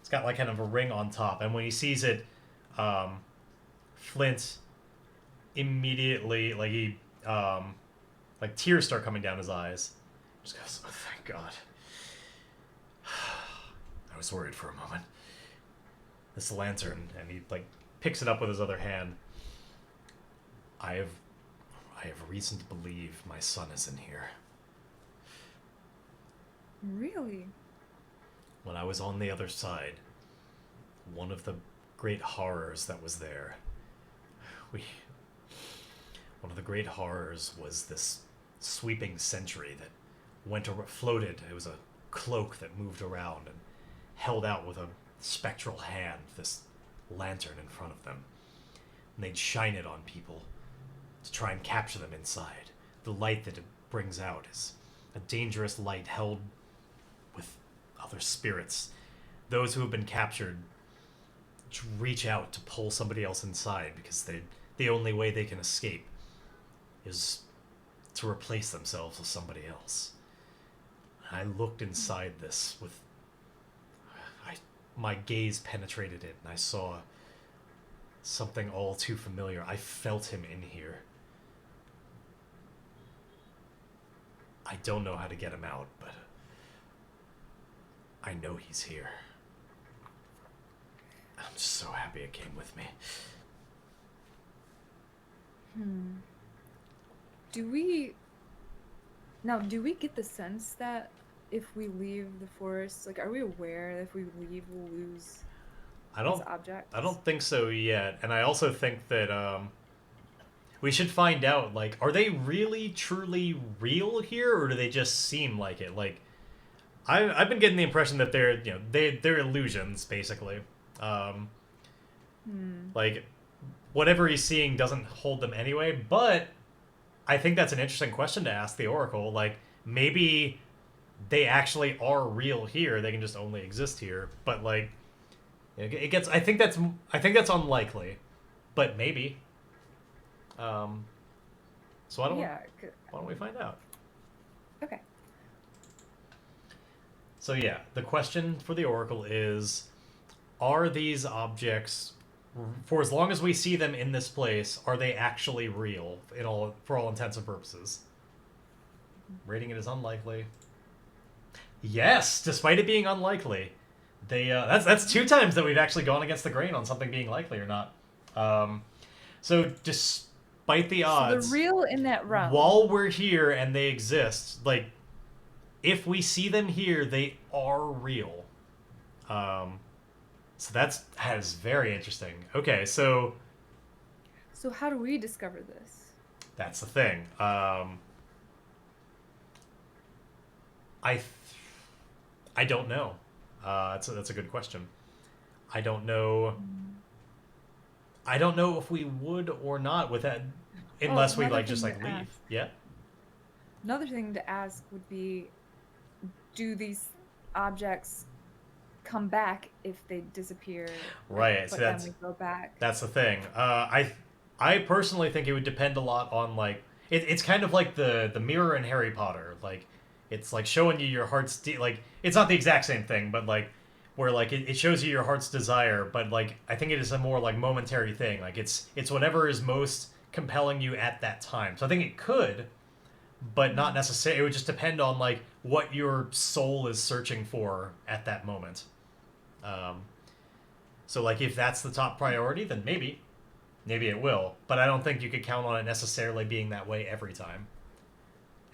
it's got like kind of a ring on top, and when he sees it, Flint immediately like tears start coming down his eyes. Just goes, oh, thank God. I was worried for a moment. This lantern, and he like picks it up with his other hand. I have reason to believe my son is in here. Really? When I was on the other side, one of the great horrors that was there, one of the great horrors was this sweeping sentry that floated. It was a cloak that moved around and held out with a spectral hand this lantern in front of them. And they'd shine it on people to try and capture them inside. The light that it brings out is a dangerous light held with other spirits. Those who have been captured reach out to pull somebody else inside because the only way they can escape is to replace themselves with somebody else. I looked inside this my gaze penetrated it, and I saw something all too familiar. I felt him in here. I don't know how to get him out, but I know he's here. I'm just so happy it came with me. Do we get the sense that if we leave the forest, like, are we aware that if we leave, we'll lose I these don't. objects? I don't think so yet, and I also think that we should find out. Like, are they really truly real here, or do they just seem like it? Like, I've been getting the impression that they're illusions basically. Um, like whatever he's seeing doesn't hold them anyway. But I think that's an interesting question to ask the Oracle. Like maybe they actually are real here. They can just only exist here. But like it gets. I think that's unlikely. But maybe. Um, so Yeah. why don't we find out? Okay. So yeah, the question for the Oracle is: are these objects, for as long as we see them in this place, are they actually real for all intents and purposes? Rating it as unlikely. Yes, despite it being unlikely, that's 2 times that we've actually gone against the grain on something being likely or not. So despite the odds, so they're real in that realm. while we're here and they exist, like if we see them here, they are real. So that is very interesting. Okay, so how do we discover this? that's the thing. I don't know. That's a good question. I don't know. I don't know if we would or not with that, unless we just leave. Yeah. Another thing to ask would be, do these objects come back if they disappear? Right. But so then we go back. That's the thing. I personally think it would depend a lot on it's kind of like the mirror in Harry Potter. Like it's like showing you your heart's like it's not the exact same thing, but like where like it shows you your heart's desire, but like I think it is a more like momentary thing. Like it's whatever is most compelling you at that time. So I think it could, but not necessarily. It would just depend on like what your soul is searching for at that moment. So like if that's the top priority, then maybe it will. But I don't think you could count on it necessarily being that way every time.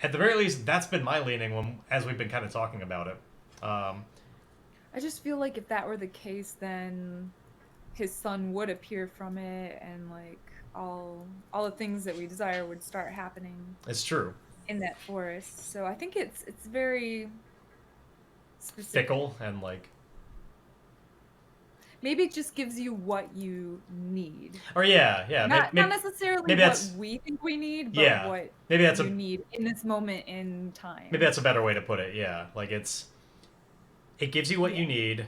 At the very least, that's been my leaning as we've been kind of talking about it. I just feel like if that were the case, then his son would appear from it, and like all the things that we desire would start happening. It's true. In that forest, so I think it's very specific. Fickle and like. Maybe it just gives you what you need. Or yeah. Not necessarily what we think we need, but what maybe that's you need in this moment in time. Maybe that's a better way to put it. Yeah, like it gives you what you need.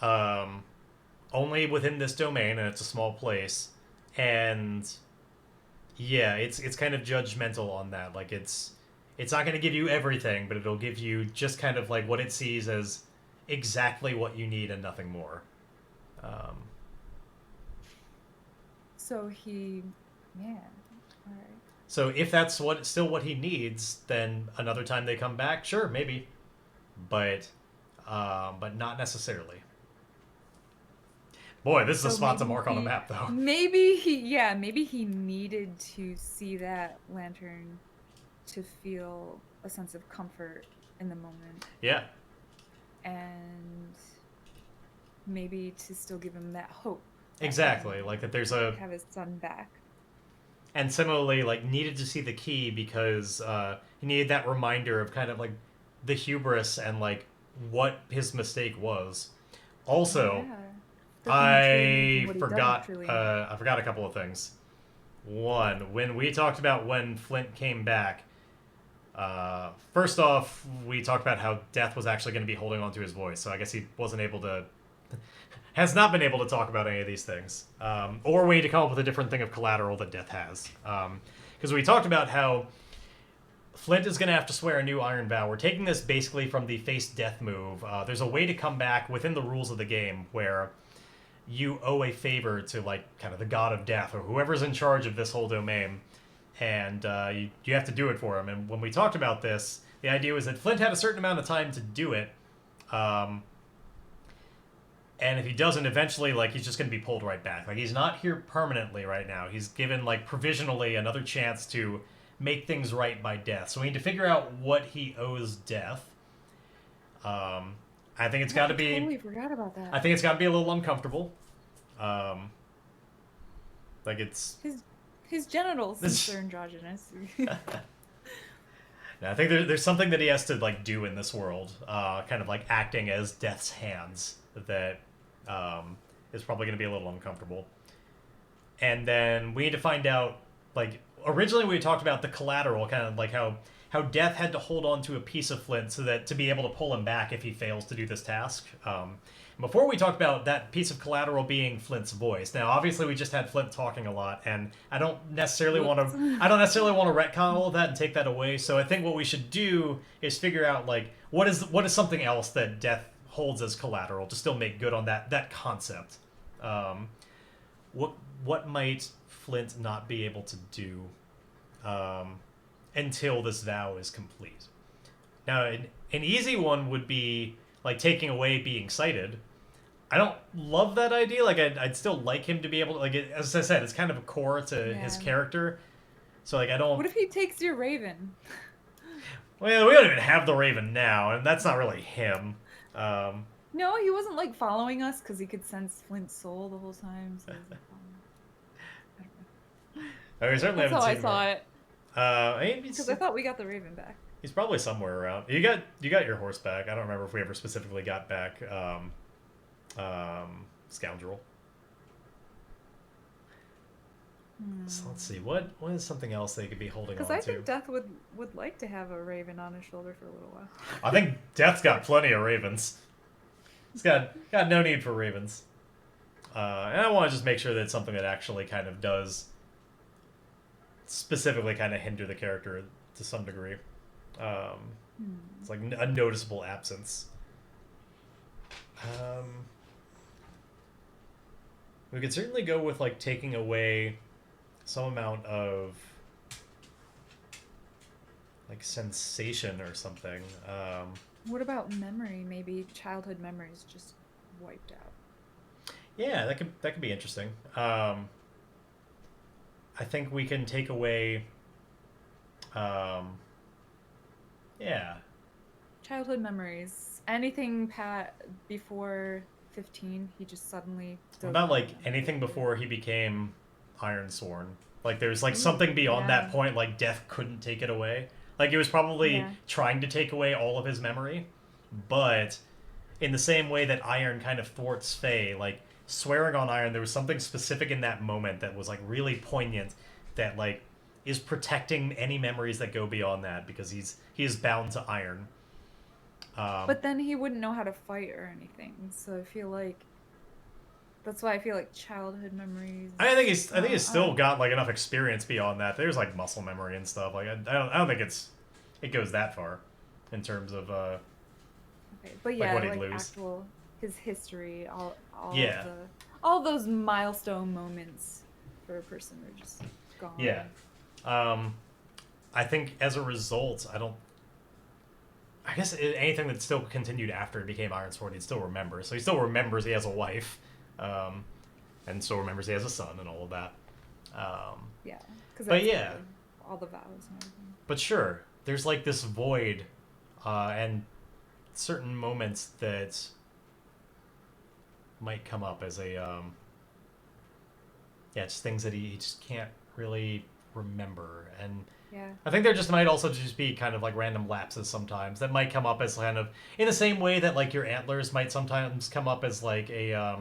Only within this domain, and it's a small place, and yeah, it's kind of judgmental on that. Like it's not going to give you everything, but it'll give you just kind of like what it sees as exactly what you need and nothing more. So all right. So if that's still what he needs, then another time they come back, sure, maybe, but not necessarily. Boy, this is a spot to mark on the map, though. Maybe he needed to see that lantern to feel a sense of comfort in the moment. Yeah. And maybe to still give him that hope. Exactly, like that there's have his son back. And similarly, like needed to see the key because he needed that reminder of kind of like the hubris and like what his mistake was. Also, I forgot a couple of things. One, when we talked about when Flint came back, first off, we talked about how Death was actually going to be holding on to his voice, so I guess he wasn't able to, has not been able to talk about any of these things. Or we need to come up with a different thing of collateral that Death has. Because we talked about how Flint is going to have to swear a new Iron Vow. We're taking this basically from the Face Death move. There's a way to come back within the rules of the game where you owe a favor to, like, kind of the god of death or whoever's in charge of this whole domain, and you have to do it for him. And when we talked about this, the idea was that Flint had a certain amount of time to do it, and if he doesn't, eventually, like, he's just going to be pulled right back. Like, he's not here permanently right now. He's given, like, provisionally another chance to make things right by Death. So we need to figure out what he owes Death. I think it's got to be. I totally forgot about that. I think it's got to be a little uncomfortable. Like it's his genitals are androgynous. I think there's something that he has to like do in this world, kind of like acting as Death's hands, that is probably going to be a little uncomfortable. And then we need to find out, like, originally we talked about the collateral, kind of like how Death had to hold on to a piece of Flint so that to be able to pull him back if he fails to do this task. Before we talked about that piece of collateral being Flint's voice. Now, obviously, we just had Flint talking a lot, and I don't necessarily want to retcon all of that and take that away. So I think what we should do is figure out like what is something else that Death holds as collateral to still make good on that concept. What might Flint not be able to do until this vow is complete? Now, an easy one would be like taking away being sighted. I don't love that idea. Like, I'd still like him to be able to, like, as I said, it's kind of a core to his character. So, like, I don't... What if he takes your Raven? Well, we don't even have the Raven now, and that's not really him. No, he wasn't, like, following us because he could sense Flint's soul the whole time. So I don't know. Oh, we certainly that's haven't how I seen saw it. Because I thought we got the Raven back. He's probably somewhere around. You got your horse back. I don't remember if we ever specifically got back Scoundrel. So let's see. What is something else they could be holding on to? Because I think Death would like to have a Raven on his shoulder for a little while. I think Death's got plenty of Ravens. He's got no need for Ravens. And I want to just make sure that it's something that actually kind of does specifically kind of hinder the character to some degree. It's like a noticeable absence. We could certainly go with like taking away some amount of like sensation or something. What about memory? Maybe childhood memories just wiped out. Yeah, that could be interesting. I think we can take away. Yeah. Childhood memories. Anything before 15, he just suddenly... What about, like, anything before he became Ironsworn? Like, there's, like, something beyond that point, like, Death couldn't take it away. Like, it was probably trying to take away all of his memory, but in the same way that Iron kind of thwarts Faye, like, swearing on Iron, there was something specific in that moment that was, like, really poignant that, like, is protecting any memories that go beyond that because he is bound to Iron. But then he wouldn't know how to fight or anything, so I feel like that's why I feel like childhood memories. I think he's still got like enough experience beyond that. There's like muscle memory and stuff. Like I don't think it goes that far in terms of okay, but yeah, like actual his history, all those milestone moments for a person are just gone. Yeah. I think as a result, I guess anything that still continued after he became Ironsworn, he'd still remember. So he still remembers he has a wife, and still remembers he has a son and all of that. Yeah. But yeah. All the vows and everything. But sure, there's like this void, and certain moments that might come up as a, just things that he just can't really remember. And I think there just might also just be kind of like random lapses sometimes that might come up as kind of in the same way that like your antlers might sometimes come up as like a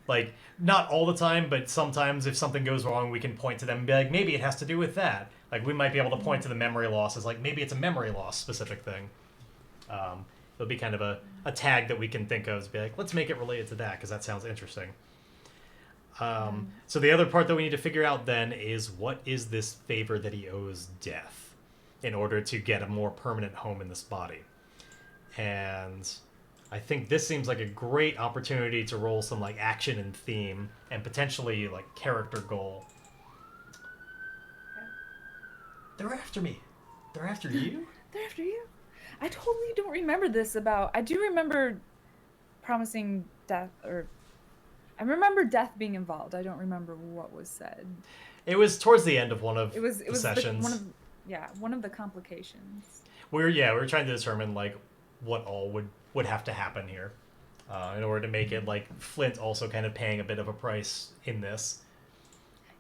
like not all the time, but sometimes if something goes wrong we can point to them and be like, maybe it has to do with that. Like we might be able to point to the memory loss as like maybe it's a memory loss specific thing. It'll be kind of a tag that we can think of as be like, let's make it related to that because that sounds interesting. So the other part that we need to figure out then is what is this favor that he owes Death in order to get a more permanent home in this body. And I think this seems like a great opportunity to roll some like action and theme and potentially like character goal. They're after me. They're after you? They're after you? I totally don't remember this I do remember promising Death I remember Death being involved. I don't remember what was said. It was towards the end of one of the sessions. One of the complications. We were trying to determine like what all would would have to happen here in order to make it like Flint also kind of paying a bit of a price in this.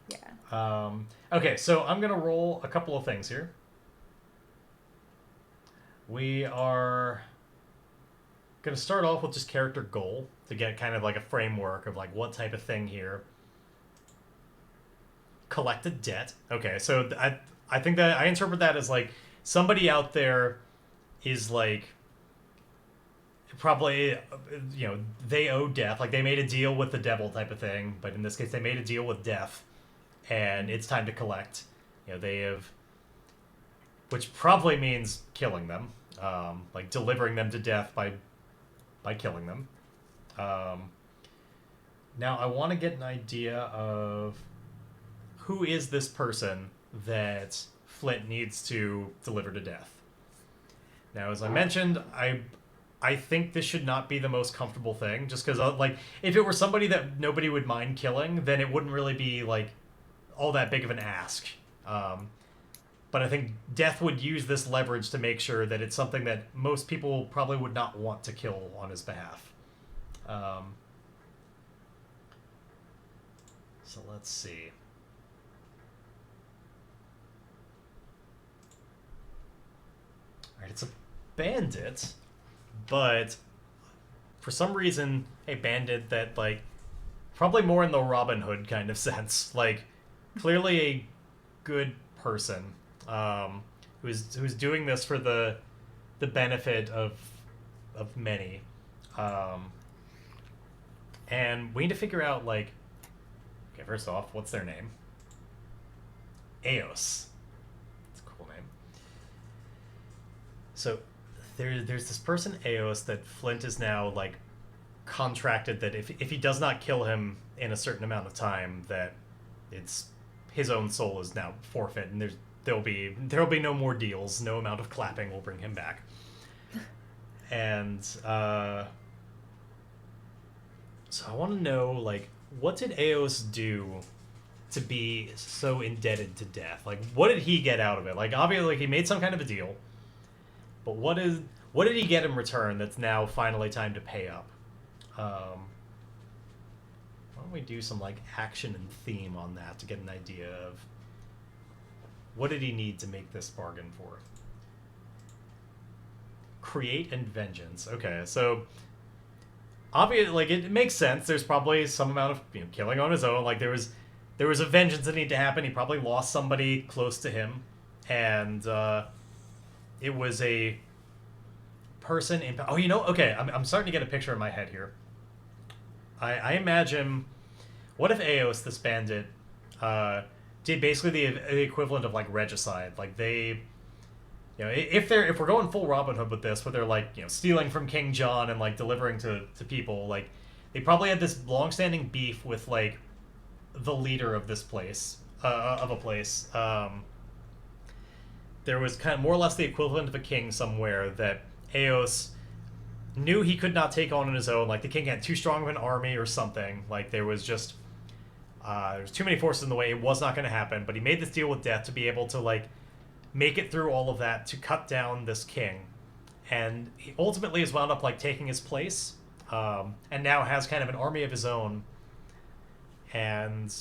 Yeah. Okay, so I'm gonna roll a couple of things here. We are gonna start off with just character goal to get kind of like a framework of like what type of thing here. Collect a debt. Okay, so I think that I interpret that as like somebody out there is like probably they owe death, like they made a deal with the devil type of thing, but in this case they made a deal with death and it's time to collect. They have, which probably means killing them, like delivering them to death by killing them. Now I want to get an idea of who is this person that Flint needs to deliver to death. Now, as I mentioned, I think this should not be the most comfortable thing, just because, like, if it were somebody that nobody would mind killing, then it wouldn't really be, like, all that big of an ask. But I think Death would use this leverage to make sure that it's something that most people probably would not want to kill on his behalf. So let's see. Alright, it's a bandit, but for some reason, a bandit that, like, probably more in the Robin Hood kind of sense. Like, clearly a good person who's doing this for the benefit of many. And we need to figure out, like, okay, first off, what's their name? Eos. That's a cool name. So there's this person Eos that Flint is now like contracted that if he does not kill him in a certain amount of time, that it's his own soul is now forfeit, and there'll be no more deals. No amount of clapping will bring him back. And so I want to know, like, what did Eos do to be so indebted to Death? Like, what did he get out of it? Like, obviously, like, he made some kind of a deal. But what did he get in return that's now finally time to pay up? Why don't we do some like action and theme on that to get an idea of what did he need to make this bargain for? Create and vengeance. Okay, so obviously, like, it makes sense. There's probably some amount of killing on his own. Like there was a vengeance that needed to happen. He probably lost somebody close to him, and it was a person in... Oh, okay, I'm starting to get a picture in my head here. I imagine... What if Eos, this bandit, did basically the equivalent of, like, regicide? Like, they... if we're going full Robin Hood with this, where they're, like, stealing from King John and, like, delivering to people, like, they probably had this long-standing beef with, like, the leader of this place, of a place. There was kind of more or less the equivalent of a king somewhere that Eos knew he could not take on his own. Like, the king had too strong of an army or something. Like, there was just... there's too many forces in the way. It was not going to happen. But he made this deal with Death to be able to, like, make it through all of that to cut down this king. And he ultimately has wound up, like, taking his place. And now has kind of an army of his own. And,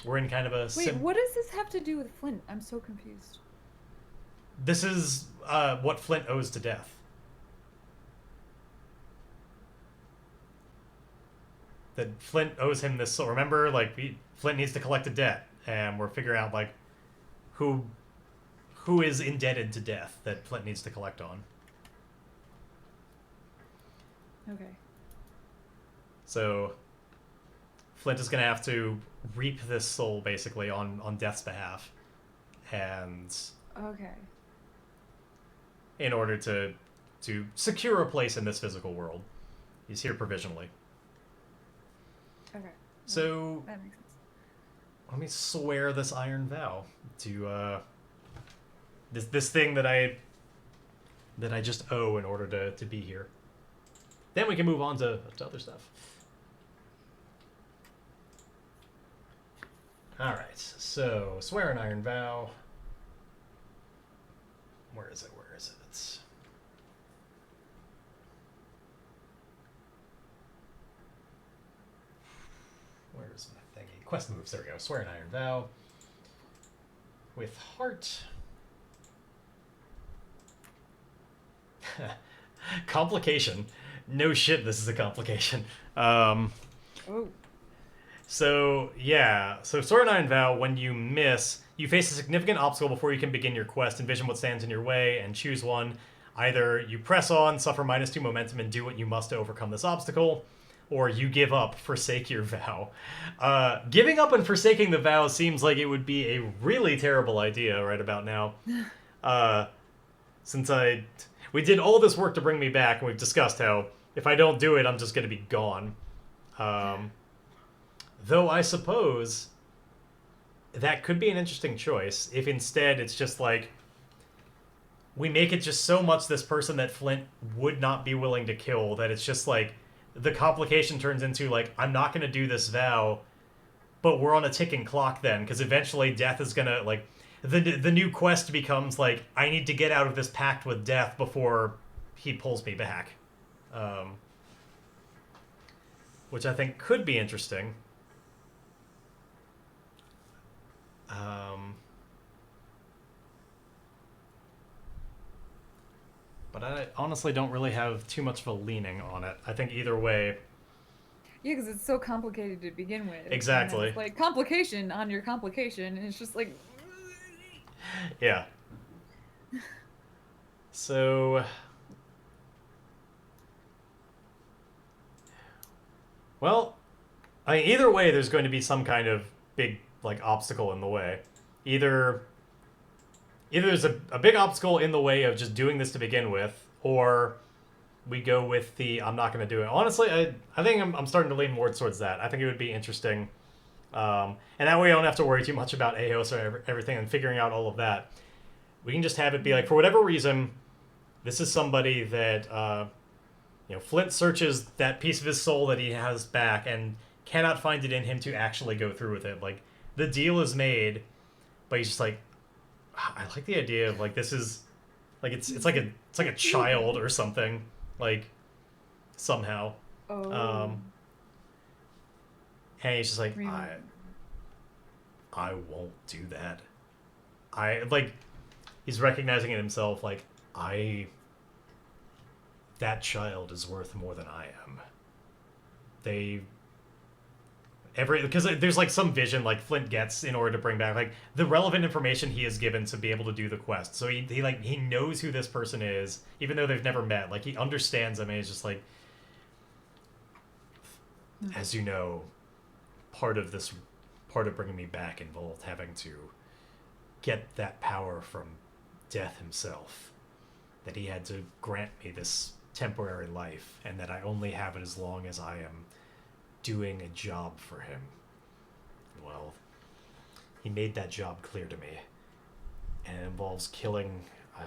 we're in kind of a... Wait, what does this have to do with Flint? I'm so confused. This is what Flint owes to Death. That Flint owes him this soul. Remember, like, Flint needs to collect a debt, and we're figuring out, like, who is indebted to Death that Flint needs to collect on. Okay. So Flint is going to have to reap this soul, basically, on Death's behalf. And... Okay. In order to secure a place in this physical world. He's here provisionally. Okay. So... That makes sense. Let me swear this iron vow to, this thing that I just owe in order to be here. Then we can move on to other stuff. Alright, so swear an iron vow. Where is it? quest moves. There we go. Swear an iron vow. With heart. Complication. No shit, this is a complication. Oh. So, yeah. So, Swear an Iron Vow, when you miss, you face a significant obstacle before you can begin your quest. Envision what stands in your way and choose one. Either you press on, suffer -2 momentum, and do what you must to overcome this obstacle, or you give up, forsake your vow. Giving up and forsaking the vow seems like it would be a really terrible idea right about now. Since we did all this work to bring me back, and we've discussed how if I don't do it, I'm just going to be gone. Though I suppose that could be an interesting choice if instead it's just like we make it just so much this person that Flint would not be willing to kill that it's just like the complication turns into like, I'm not going to do this vow, but we're on a ticking clock then, because eventually death is going to like the new quest becomes like, I need to get out of this pact with death before he pulls me back. Which I think could be interesting. But I honestly don't really have too much of a leaning on it. I think either way... Yeah, because it's so complicated to begin with. Exactly. It's like complication on your complication, and it's just like... Yeah. So... Well, I mean, either way, there's going to be some kind of big, like, obstacle in the way. Either there's a big obstacle in the way of just doing this to begin with, or we go with the I'm not going to do it. Honestly, I think I'm starting to lean more towards that. I think it would be interesting. And that way I don't have to worry too much about Aos or everything and figuring out all of that. We can just have it be like, for whatever reason, this is somebody that, Flint searches that piece of his soul that he has back and cannot find it in him to actually go through with it. Like, the deal is made, but he's just like, I like the idea of like this is like it's like a child or something, like somehow. Oh. And he's just like, I won't do that. He's recognizing it himself, like, that child is worth more than I am. Because there's like some vision like Flint gets in order to bring back like the relevant information he is given to be able to do the quest. So he knows who this person is, even though they've never met. Like, he understands them, and he's just like, as you know, part of bringing me back involved having to get that power from Death himself. That he had to grant me this temporary life, and that I only have it as long as I am doing a job for him. Well, he made that job clear to me, and it involves killing a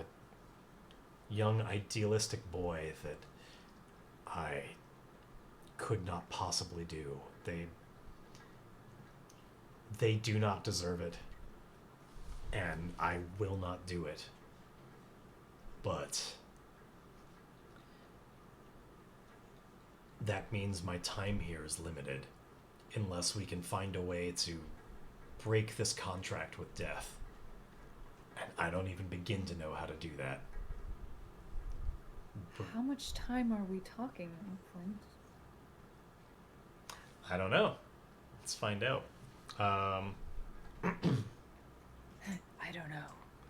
young idealistic boy that I could not possibly do. They do not deserve it, and I will not do it. But that means my time here is limited unless we can find a way to break this contract with death. And I don't even begin to know how to do that. How much time are we talking, Flint? I don't know. Let's find out. I don't know.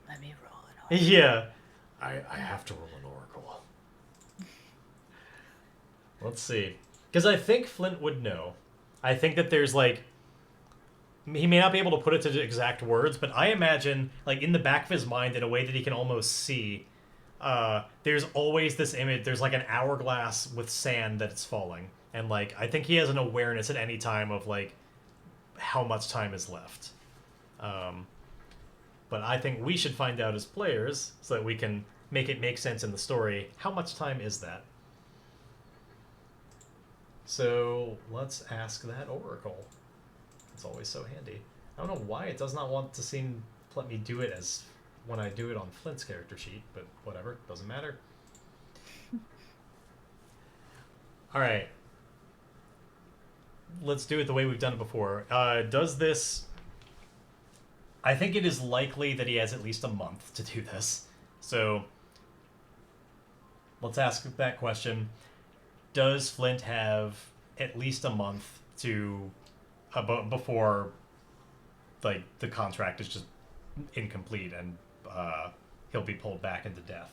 Let me roll an oracle. Yeah. I have to roll an oracle. Let's see. Because I think Flint would know. I think that there's like... He may not be able to put it to exact words, but I imagine, like, in the back of his mind, in a way that he can almost see, there's always this image, there's like an hourglass with sand that's falling. And, like, I think he has an awareness at any time of, like, how much time is left. But I think we should find out as players, so that we can make it make sense in the story, how much time is that? So, let's ask that oracle. It's always so handy. I don't know why it does not want to let me do it as when I do it on Flint's character sheet, but whatever, doesn't matter. Alright. let's do it the way we've done it before. Does this... I think it is likely that he has at least a month to do this. So, let's ask that question. Does Flint have at least a month to... before, like, the contract is just incomplete and he'll be pulled back into death?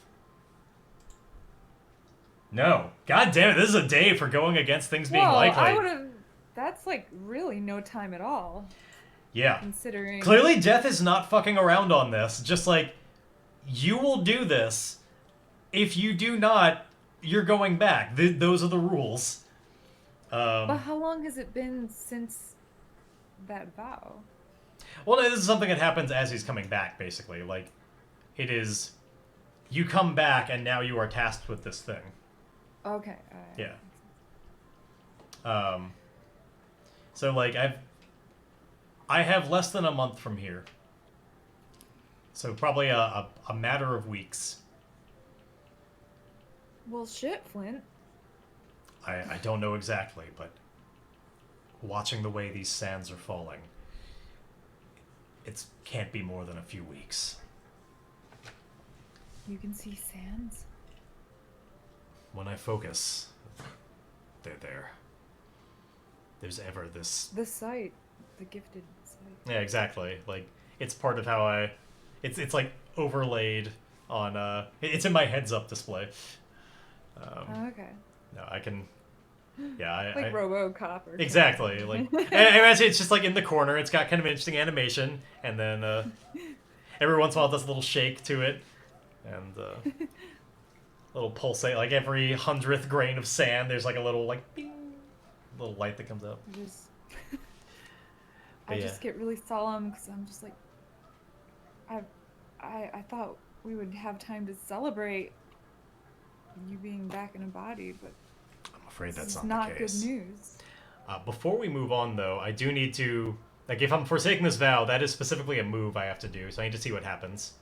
No. God damn it, this is a day for going against things being likely. I would have... That's, like, really no time at all. Yeah. Considering... Clearly, Death is not fucking around on this. Just like, you will do this. If you do not, you're going back. Those are the rules. But how long has it been since that vow? Well, this is something that happens as he's coming back, basically. Like, it is... You come back, and now you are tasked with this thing. Okay. Yeah. So, like, I have less than a month from here. So probably a matter of weeks. Well, shit, Flint. I don't know exactly, but watching the way these sands are falling, it can't be more than a few weeks. You can see sands? When I focus, they're there. There's ever this... The sight. The gifted sight. Yeah, exactly. Like, it's part of how I... It's like overlaid on... It's in my heads-up display. Okay. No, I can... Yeah, like RoboCop or exactly. Like, I imagine it's just like in the corner. It's got kind of an interesting animation, and then every once in a while it does a little shake to it, and little pulsate. Like every 100th grain of sand, there's like a little like bing, little light that comes up. I just get really solemn because I'm just like, I thought we would have time to celebrate you being back in a body, but I'm afraid that's not the case. Good news. Before we move on, though, I do need to... Like, if I'm forsaking this vow, that is specifically a move I have to do, so I need to see what happens.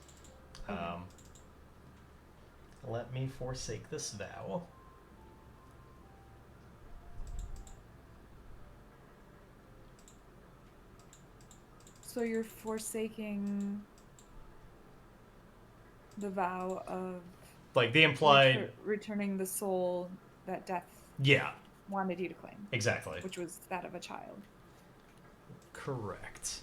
Okay. Let me forsake this vow. So you're forsaking the vow of... Like, the implied... returning the soul that death... Yeah. Wanted you to claim. Exactly. Which was that of a child. Correct.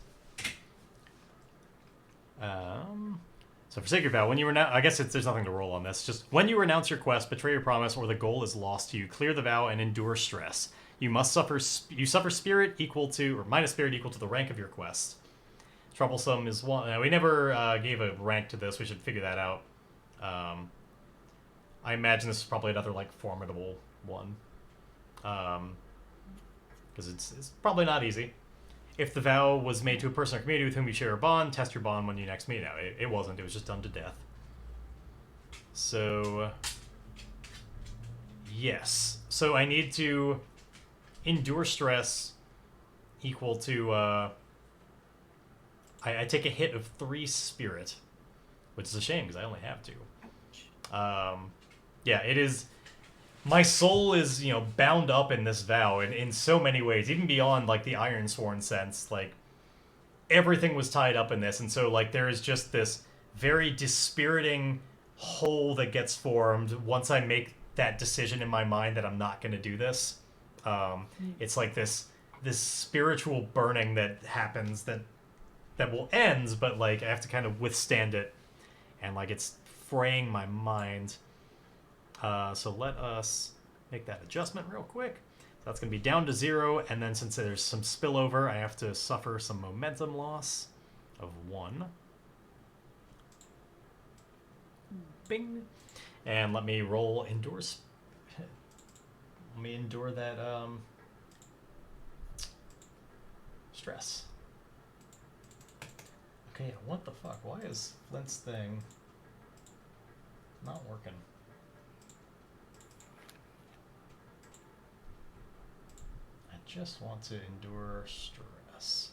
So forsake your vow. When you renounce... I guess there's nothing to roll on this. Just when you renounce your quest, betray your promise, or the goal is lost to you, clear the vow and endure stress. You must suffer... You suffer spirit equal to... Or minus spirit equal to the rank of your quest. Troublesome is one... we never gave a rank to this. We should figure that out. I imagine this is probably another, like, formidable one. Because it's probably not easy. If the vow was made to a person or community with whom you share a bond, test your bond when you next meet. No, it wasn't. It was just done to death. So... Yes. So I need to endure stress equal to... I take a hit of 3 spirit, which is a shame because I only have 2. Yeah, it is... My soul is, you know, bound up in this vow in so many ways, even beyond, like, the Ironsworn sense. Like, everything was tied up in this, and so, like, there is just this very dispiriting hole that gets formed once I make that decision in my mind that I'm not going to do this. It's like this spiritual burning that happens that will end, but, like, I have to kind of withstand it, and, like, it's fraying my mind. So let us make that adjustment real quick. That's going to be down to 0, and then since there's some spillover, I have to suffer some momentum loss of 1. Bing. And let me roll endure. Let me endure that stress. Okay, what the fuck? Why is Flint's thing not working? Just want to endure stress.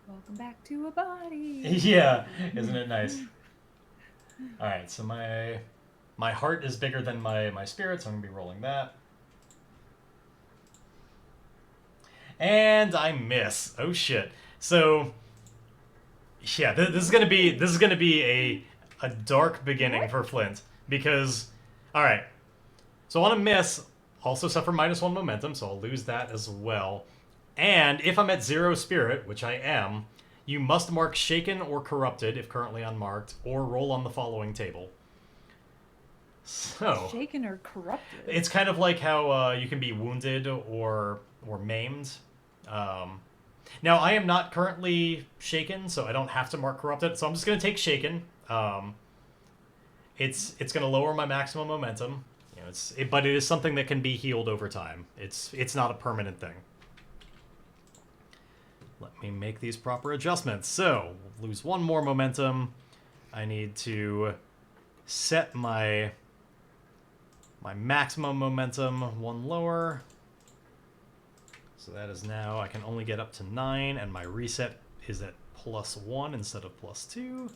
Welcome back to a body. Yeah, isn't it nice? All right, so my heart is bigger than my spirit, so I'm gonna be rolling that. And I miss. Oh shit. So yeah, this is gonna be a dark beginning What? for Flint because, all right. So on a miss, also suffer -1 momentum, so I'll lose that as well. And if I'm at 0 spirit, which I am, you must mark shaken or corrupted if currently unmarked, or roll on the following table. So Shaken or corrupted? it's kind of like how you can be wounded or maimed. Now I am not currently shaken, so I don't have to mark corrupted. So I'm just gonna take shaken. It's gonna lower my maximum momentum. You know, but it is something that can be healed over time. It's not a permanent thing. Let me make these proper adjustments. So lose 1 more momentum. I need to set my maximum momentum 1 lower. So that is now, I can only get up to 9, and my reset is at +1 instead of +2.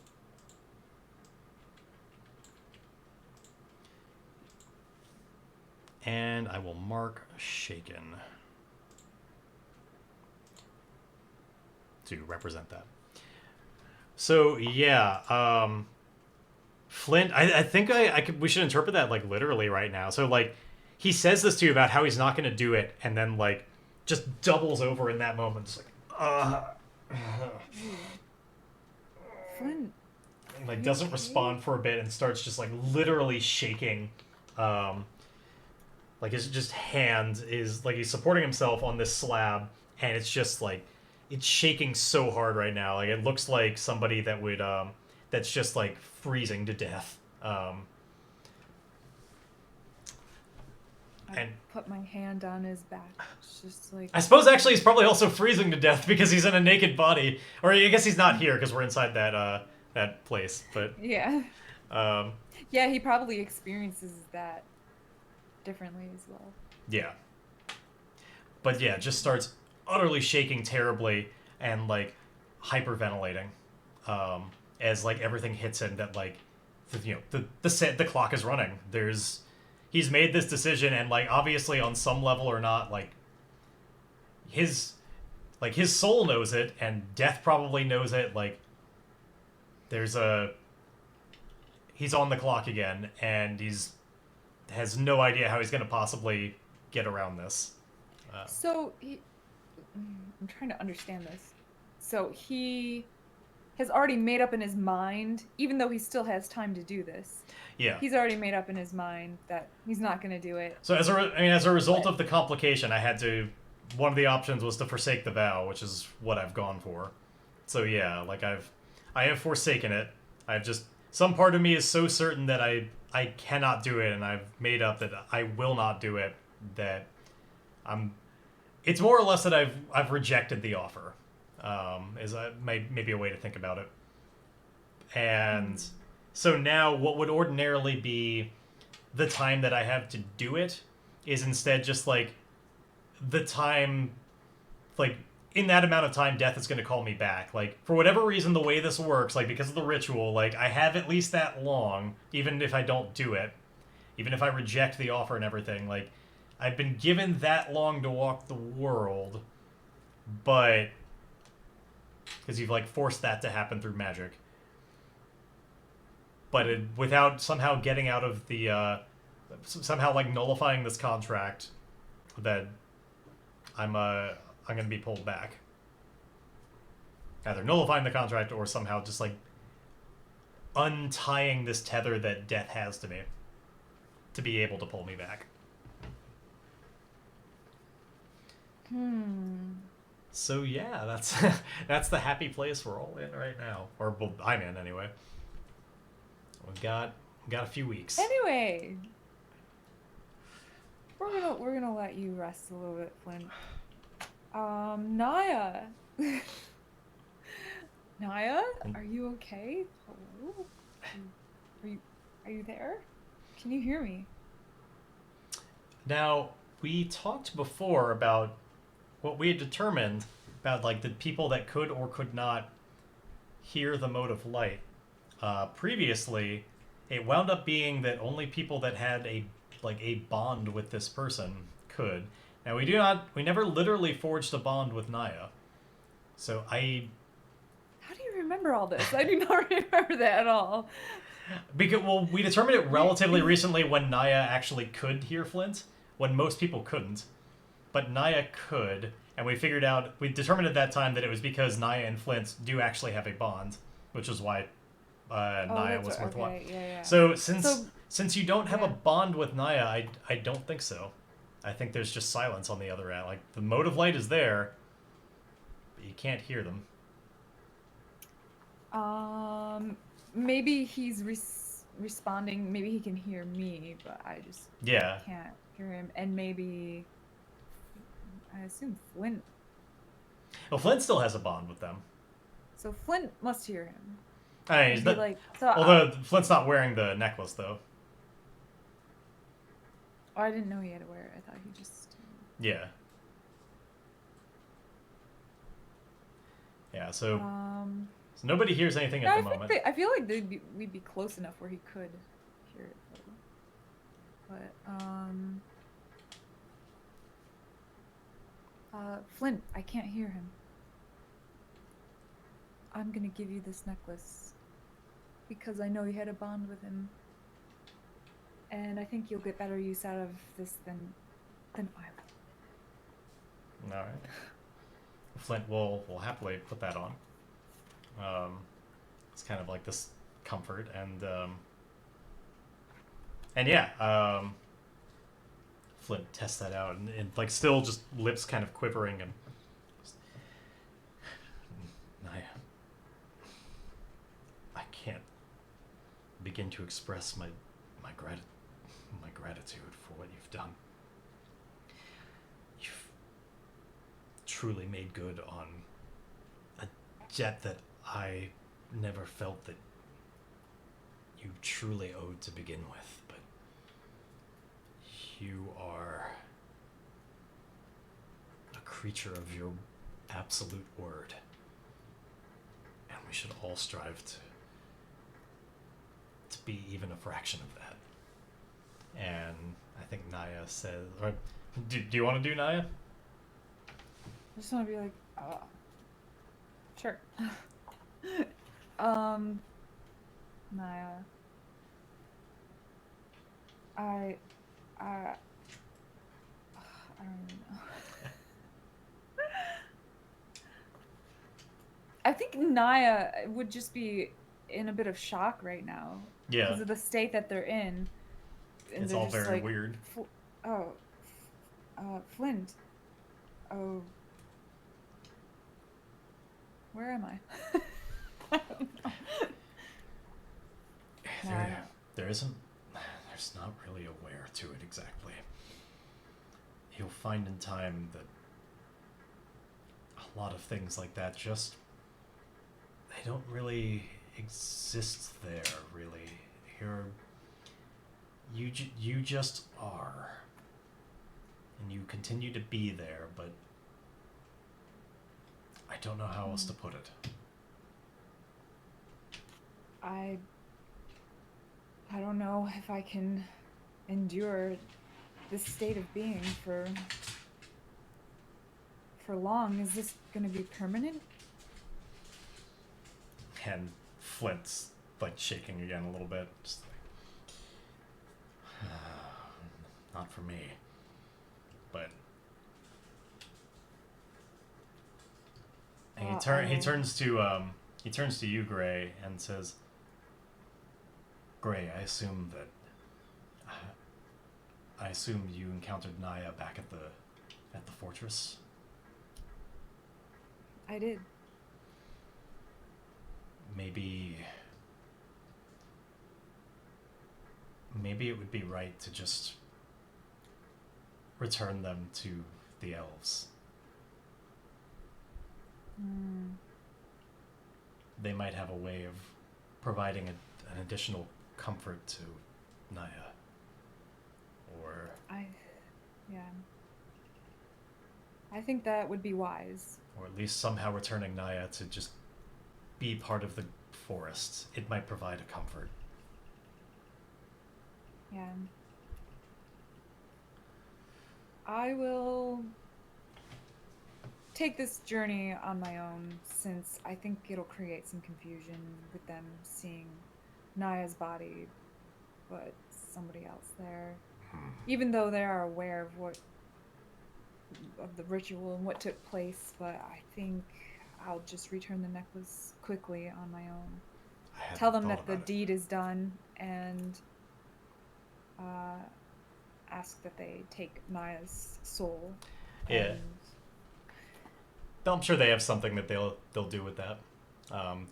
And I will mark shaken to represent that. So yeah, Flint, I think we should interpret that like literally right now. So like he says this to you about how he's not going to do it, and then like just doubles over in that moment. It's like, Flint. And, like doesn't respond for a bit and starts just like literally shaking. Like his just hand is like he's supporting himself on this slab, and it's just like it's shaking so hard right now. Like it looks like somebody that would that's just like freezing to death. I put my hand on his back. It's just like I suppose actually he's probably also freezing to death because he's in a naked body. Or I guess he's not here because we're inside that place. But yeah, yeah, he probably experiences that differently as well. Yeah. But yeah, just starts utterly shaking terribly and like hyperventilating as like everything hits him that like the clock is running. He's made this decision, and like obviously on some level or not, like his soul knows it, and death probably knows it. Like he's on the clock again, and has no idea how he's going to possibly get around this. I'm trying to understand this. So he has already made up in his mind, even though he still has time to do this. Yeah. He's already made up in his mind that he's not going to do it. So as a result of the complication, one of the options was to forsake the vow, which is what I've gone for. So yeah, like I have forsaken it. Some part of me is so certain that I cannot do it, and I've made up that I will not do it. That it's more or less that I've rejected the offer. Maybe a way to think about it. And so now what would ordinarily be the time that I have to do it is instead just like the time, like in that amount of time death is going to call me back. Like for whatever reason, the way this works, like because of the ritual, like I have at least that long, even if I don't do it, even if I reject the offer and everything, like I've been given that long to walk the world, but because you've like forced that to happen through magic. But without somehow getting out of the somehow like nullifying this contract, that I'm gonna be pulled back. Either nullifying the contract or somehow just like untying this tether that death has to me to be able to pull me back. So yeah, that's the happy place we're all in right now, or well, I'm in anyway. We've got a few weeks. Anyway, we're gonna let you rest a little bit, Flint. Naya. Naya, are you okay? Hello? Are you there? Can you hear me? Now, we talked before about what we had determined about like the people that could or could not hear the mode of light. Previously, it wound up being that only people that had a bond with this person could. Now we never literally forged a bond with Naya. So How do you remember all this? I do not remember that at all. Because, well, we determined it relatively recently when Naya actually could hear Flint, when most people couldn't. But Naya could, and we determined at that time that it was because Naya and Flint do actually have a bond, which is why Naya was worthwhile. Okay, yeah. So since you don't have a bond with Naya, I don't think so. I think there's just silence on the other end. Like, the mode of light is there, but you can't hear them. Maybe he's responding. Maybe he can hear me, but I just can't hear him. And maybe I assume Flint. Well, Flint still has a bond with them. So Flint must hear him. I mean, although Flint's not wearing the necklace, though. Oh, I didn't know he had to wear it. I thought he just... Yeah. Yeah, so nobody hears anything at the moment. I feel like we'd be close enough where he could hear it, though. But, Flint, I can't hear him. I'm gonna give you this necklace because I know you had a bond with him. And I think you'll get better use out of this than I will. Alright. Flint will happily put that on. It's kind of like this comfort, and yeah, Flint tests that out, and like still just lips kind of quivering, and Naya, I can't begin to express my gratitude for what you've done. You've truly made good on a debt that I never felt that you truly owed to begin with, but you are a creature of your absolute word, and we should all strive to be even a fraction of that. And I think Naya says, or do you want to do Naya? I just want to be like, sure. Naya. I don't even know. I think Naya would just be in a bit of shock right now. Yeah. Because of the state that they're in. And it's all very weird. Flint. Oh. Where am I? I don't know. There's not really a where to it exactly. You'll find in time that a lot of things like that they don't really exist there, really. You just are. And you continue to be there, but I don't know how else to put it. I don't know if I can endure this state of being for long. Is this going to be permanent? And Flint's like shaking again a little bit. Just like, not for me. But and he turns to you, Gray, and says, Gray, I assume you encountered Naya back at the fortress. I did. Maybe it would be right to just return them to the elves. They might have a way of providing an additional comfort to Naya. Or I think that would be wise. Or at least somehow returning Naya to just be part of the forest. It might provide a comfort. Yeah. I will take this journey on my own since I think it'll create some confusion with them seeing Naya's body, but somebody else there. Even though they are aware of the ritual and what took place, but I think I'll just return the necklace quickly on my own. Tell them that the deed is done and ask that they take Naya's soul. Yeah. I'm sure they have something that they'll do with that.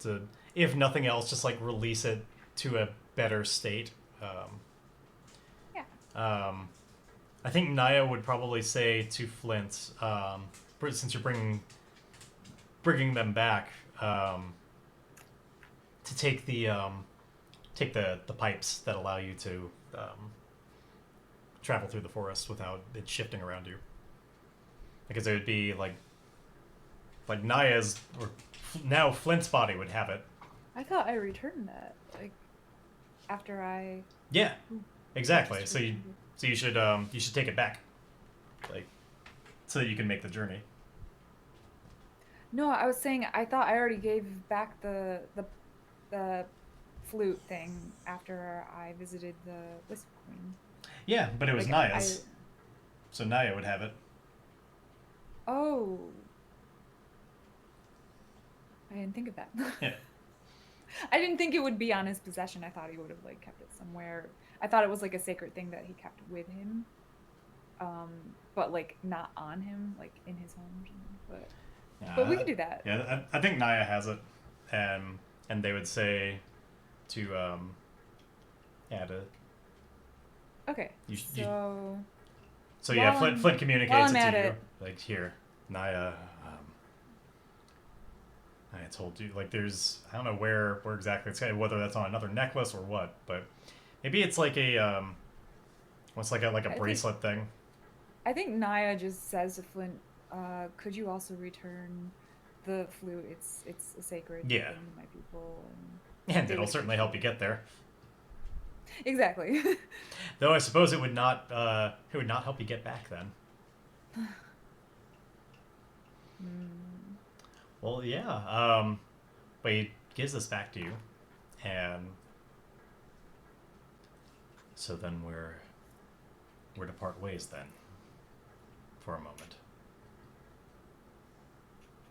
To, if nothing else, just like release it to a better state. I think Naya would probably say to Flint, since you're bringing them back, to take the pipes that allow you to travel through the forest without it shifting around you. Because it would be like Naya's, or now Flint's body would have it. I thought I returned that, like, after I... Yeah, exactly. So you should take it back, like, so that you can make the journey. No, I was saying I thought I already gave back the flute thing after I visited the Wisp Queen. Yeah, but it was like, Naya's. So Naya would have it. Oh. I didn't think of that. Yeah. I didn't think it would be on his possession. I thought he would have like kept it somewhere. I thought it was like a sacred thing that he kept with him. But like not on him, like in his home or something. But we could do that. Yeah, I think Naya has it, and they would say to Okay. So yeah, Flint communicates it to you. Like, here, Naya. I told you, like, there's, I don't know where exactly it's going, whether that's on another necklace or what, but maybe it's like a what's like a bracelet thing. I think Naya just says to Flint, could you also return the flute? It's a sacred thing to my people, and it'll certainly help you get there. Exactly. Though I suppose it would not help you get back then. Well, yeah. But he gives this back to you, and so then we're to part ways then, for a moment.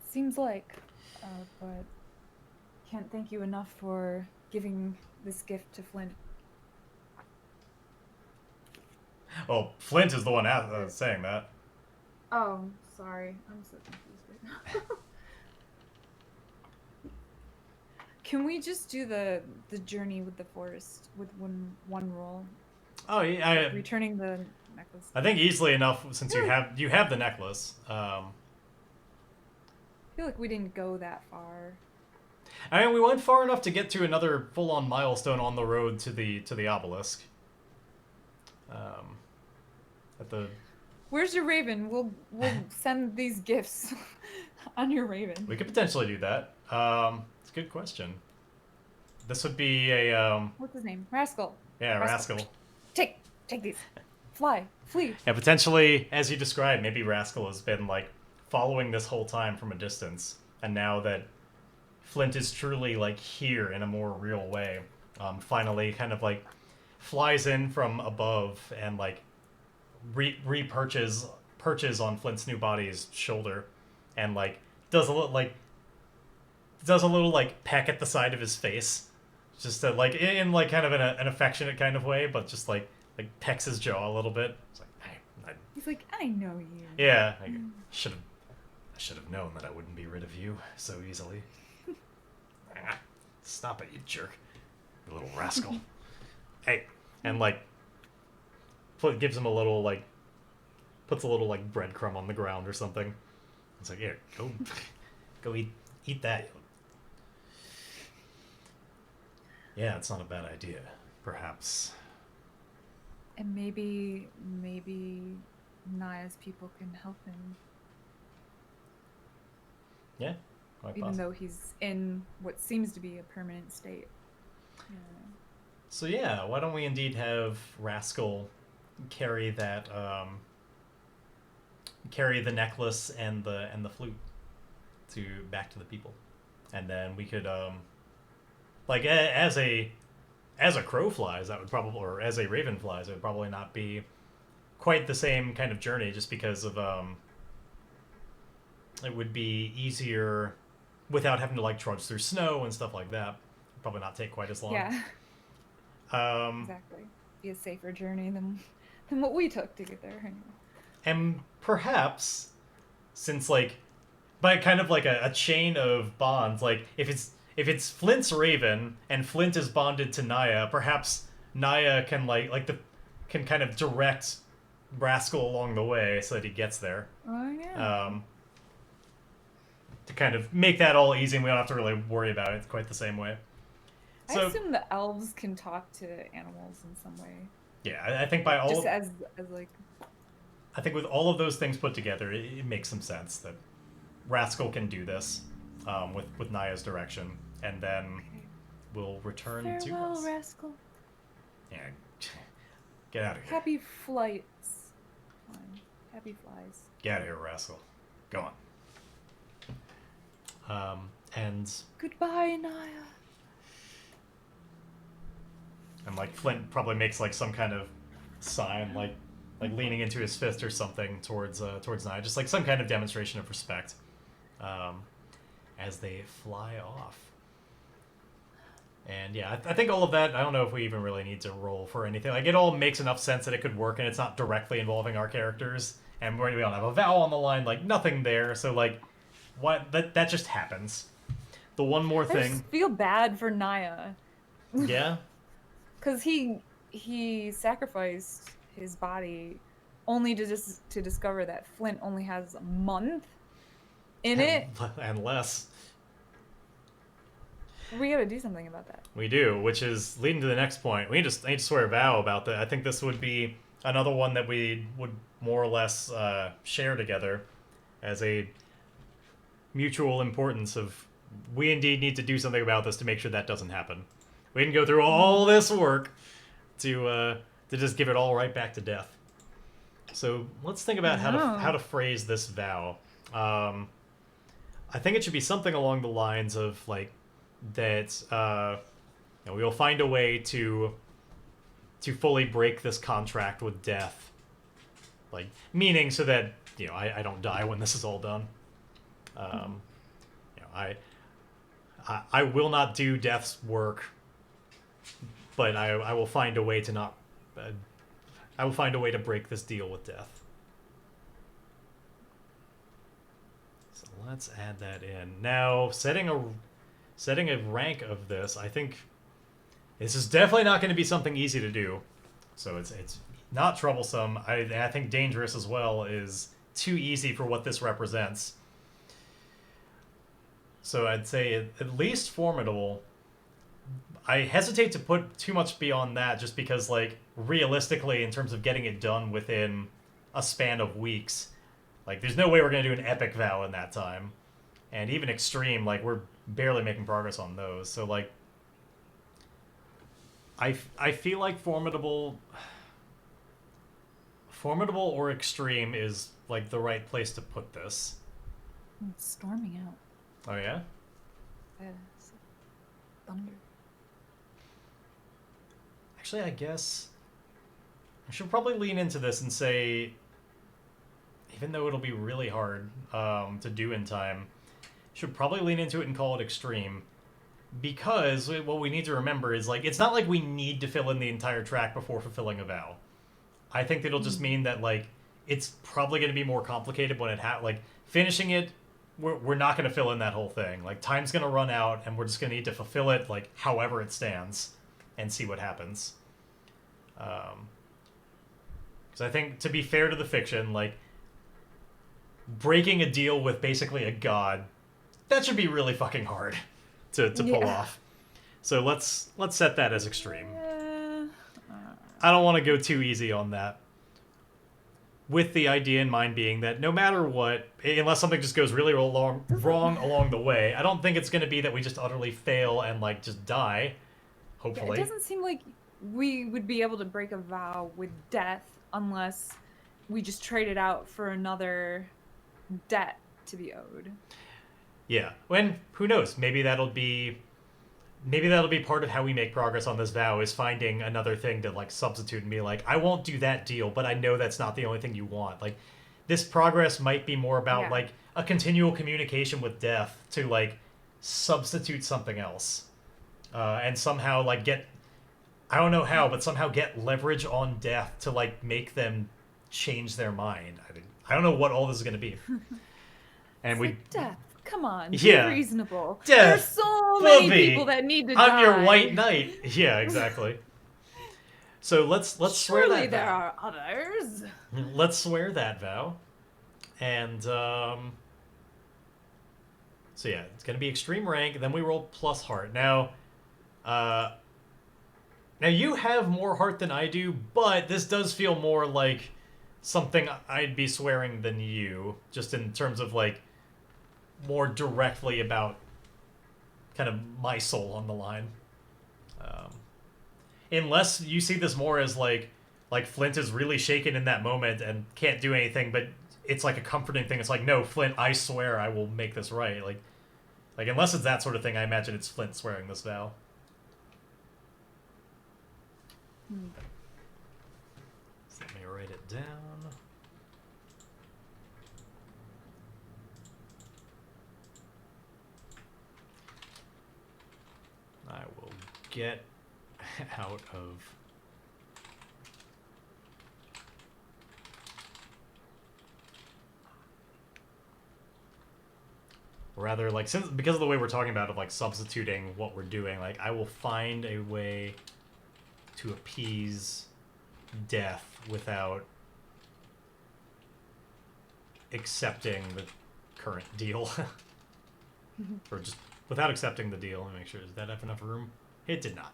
Seems like, but can't thank you enough for giving this gift to Flint. Well, Flint is the one saying that. Oh, sorry. I'm so confused right now. Can we just do the journey with the forest with one roll? Oh yeah, returning the necklace. I think easily enough since you have the necklace. I feel like we didn't go that far. I mean, we went far enough to get to another full-on milestone on the road to the obelisk. Where's your raven? We'll send these gifts on your raven. We could potentially do that. It's a good question. This would be a what's his name? Rascal. Yeah, Rascal. Take these. Flee. Yeah, potentially, as you described, maybe Rascal has been like following this whole time from a distance, and now that Flint is truly like here in a more real way, finally kind of like flies in from above and like perches on Flint's new body's shoulder, and like does a little like peck at the side of his face, just to, like in like kind of an affectionate kind of way, but just like pecks his jaw a little bit. It's like, he's like, I know you. Yeah, I should have known that I wouldn't be rid of you so easily. Stop it, you jerk, you little rascal. Hey, and like gives him a little like puts a little like breadcrumb on the ground or something. It's like, here, go eat that. Yeah, it's not a bad idea. Perhaps. And maybe Naya's people can help him. Yeah. Even though he's in what seems to be a permanent state. Yeah. So yeah, why don't we indeed have Rascal carry that carry the necklace and the flute to back to the people, and then we could like as a crow flies, that would probably, or as a raven flies, it would probably not be quite the same kind of journey, just because of it would be easier without having to like trudge through snow and stuff like that. Probably not take quite as long. Yeah. Exactly. Be a safer journey than what we took to get there. Anyway. And perhaps, since like, by kind of like a chain of bonds, like if it's Flint's raven and Flint is bonded to Naya, perhaps Naya can can kind of direct Rascal along the way so that he gets there. Oh yeah. To kind of make that all easy, and we don't have to really worry about it quite the same way. So, I assume the elves can talk to animals in some way. Yeah, I think by all just as like. I think with all of those things put together, it makes some sense that Rascal can do this with Naya's direction, and then we'll return to us. Farewell, Rascal. Yeah, get out of here. Happy flights. Happy flies. Get out of here, Rascal. Go on. And goodbye, Naya. And like Flint probably makes like some kind of sign, like leaning into his fist or something towards Naya, just like some kind of demonstration of respect, as they fly off. And yeah, I think all of that, I don't know if we even really need to roll for anything. Like, it all makes enough sense that it could work, and it's not directly involving our characters, and we don't have a vow on the line, like nothing there. So like, what that just happens. The one more thing. I just feel bad for Naya. Yeah. Because he sacrificed his body only to discover that Flint only has a month in it. And less. We gotta do something about that. We do, which is leading to the next point. We need to swear a vow about that. I think this would be another one that we would more or less share together as a mutual importance of, we indeed need to do something about this to make sure that doesn't happen. We didn't go through all this work to just give it all right back to death. So let's think about how to phrase this vow. I think it should be something along the lines of like that. We will find a way to fully break this contract with death, like meaning so that I don't die when this is all done. I will not do death's work. But I will find a way to not. I will find a way to break this deal with death. So let's add that in. Now, setting a rank of this, I think this is definitely not going to be something easy to do. So it's not troublesome. I think dangerous as well is too easy for what this represents. So I'd say at least formidable. I hesitate to put too much beyond that, just because, like, realistically, in terms of getting it done within a span of weeks, like, there's no way we're going to do an epic vow in that time. And even extreme, like, we're barely making progress on those. So, like, I feel like formidable or extreme is, like, the right place to put this. It's storming out. Oh, yeah? Yeah. Thunder. Actually, I guess I should probably lean into this and say, even though it'll be really hard to do in time, should probably lean into it and call it extreme, because what we need to remember is, like, it's not like we need to fill in the entire track before fulfilling a vow. I think it'll just mean that, like, it's probably going to be more complicated when like, finishing it, we're not going to fill in that whole thing. Like, time's going to run out, and we're just going to need to fulfill it, like, however it stands, and see what happens. Because I think, to be fair to the fiction, like, breaking a deal with basically a god, that should be really fucking hard to pull off. So let's set that as extreme. I don't want to go too easy on that. With the idea in mind being that no matter what, unless something just goes really wrong along the way, I don't think it's going to be that we just utterly fail and, like, just die. Hopefully. It doesn't seem like we would be able to break a vow with death unless we just trade it out for another debt to be owed. Yeah. When who knows? Maybe that'll be part of how we make progress on this vow, is finding another thing to like substitute and be like, I won't do that deal, but I know that's not the only thing you want. Like, this progress might be more about like a continual communication with death to like substitute something else, and somehow like get, I don't know how, but somehow get leverage on death to like make them change their mind. I don't know what all this is going to be. And it's like, death, come on, yeah, be reasonable. Death, There's so many people that need to die. I'm your white knight. Yeah, exactly. So let's swear that vow. Surely there are others. Let's swear that vow. And so yeah, it's gonna be extreme rank. Then we roll plus heart. Now you have more heart than I do, but this does feel more like something I'd be swearing than you, just in terms of like more directly about kind of my soul on the line. Unless you see this more as like Flint is really shaken in that moment and can't do anything, but it's like a comforting thing. It's like, no, Flint, I swear I will make this right. Like unless it's that sort of thing, I imagine it's Flint swearing this vow. So let me write it down. I will get out of rather like, since because of the way we're talking about of like substituting what we're doing, like I will find a way to appease death without accepting the current deal. Or just without accepting the deal. Let me make sure, does that have enough room? It did not.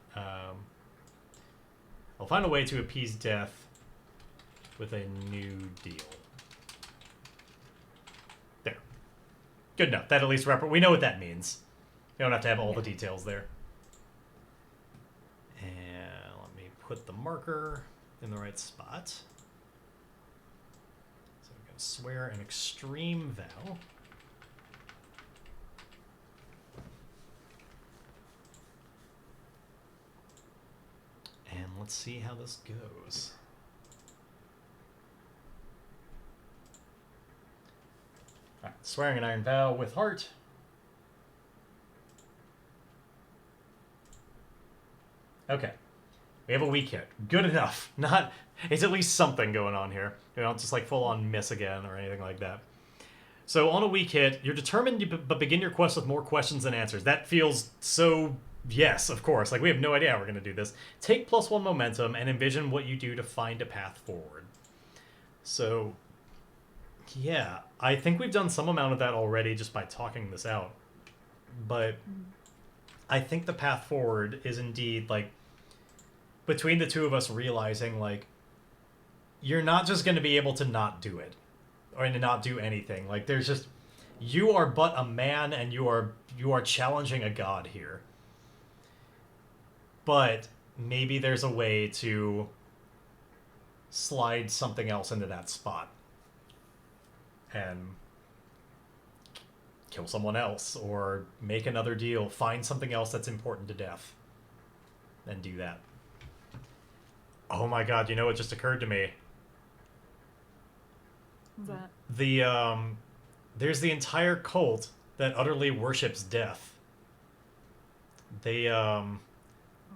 I'll find a way to appease death with a new deal. There. Good enough. That at least we know what that means. We don't have to have all the details there. And let me put the marker in the right spot. So I'm going to swear an extreme vow. And let's see how this goes. All right, swearing an iron vow with heart. Okay. We have a weak hit. Good enough. Not. It's at least something going on here. You don't just like full on miss again or anything like that. So on a weak hit, you're determined to begin your quest with more questions than answers. That feels so. Yes, of course. Like, we have no idea how we're going to do this. Take +1 momentum and envision what you do to find a path forward. So, yeah, I think we've done some amount of that already just by talking this out. But I think the path forward is indeed, like, between the two of us realizing, like, you're not just going to be able to not do it. Or to not do anything. Like, there's just... You are but a man, and you are challenging a god here. But maybe there's a way to slide something else into that spot and kill someone else, or make another deal, find something else that's important to death, and do that. Oh my god, you know what just occurred to me? What's that? There's the entire cult that utterly worships death. They, Oh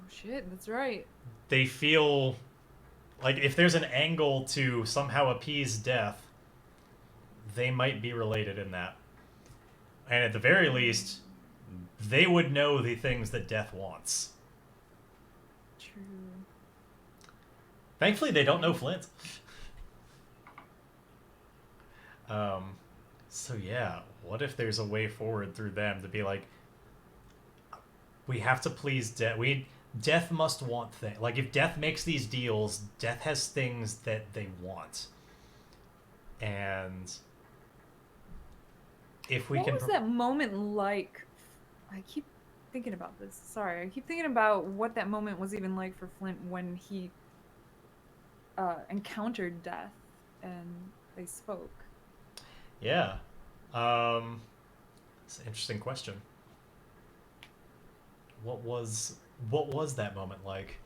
shit, that's right. They feel like if there's an angle to somehow appease death, they might be related in that. And at the very least, they would know the things that death wants. True. Thankfully, they don't know Flint. So yeah, what if there's a way forward through them to be like, we have to please death. Death must want things. Like, if death makes these deals, death has things that they want. And if we What was that moment like? I keep thinking about this. Sorry, I keep thinking about what that moment was even like for Flint when he encountered death. and they spoke. Yeah. It's an interesting question. What was that moment like?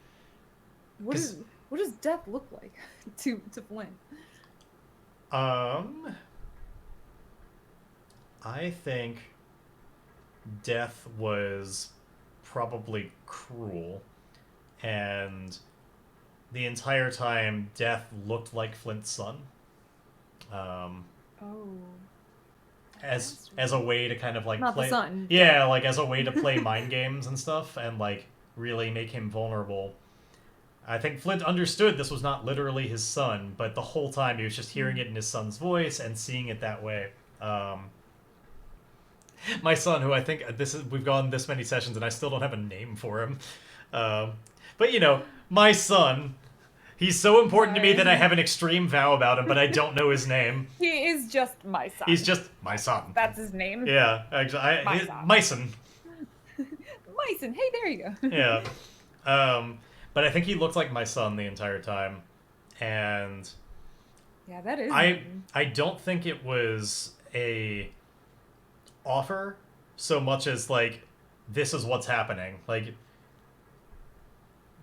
What is what does death look like to Flint? Um, I think death was probably cruel, and the entire time, death looked like Flint's son. Um, Oh, as a way to kind of like not the play, son. yeah, like as a way to play mind games and stuff, and like really make him vulnerable. I think Flint understood this was not literally his son, but the whole time he was just hearing it in his son's voice and seeing it that way. My son, who I think we've gone this many sessions and I still don't have a name for him. Um, but you know, my son, he's so important to me that I have an extreme vow about him, but I don't know his name. He is just my son. He's just my son. That's his name. Yeah, actually, Myson. Myson. Hey, there you go. Yeah. But I think he looked like my son the entire time, and yeah, that is. I don't think it was a offer so much as like this is what's happening. Like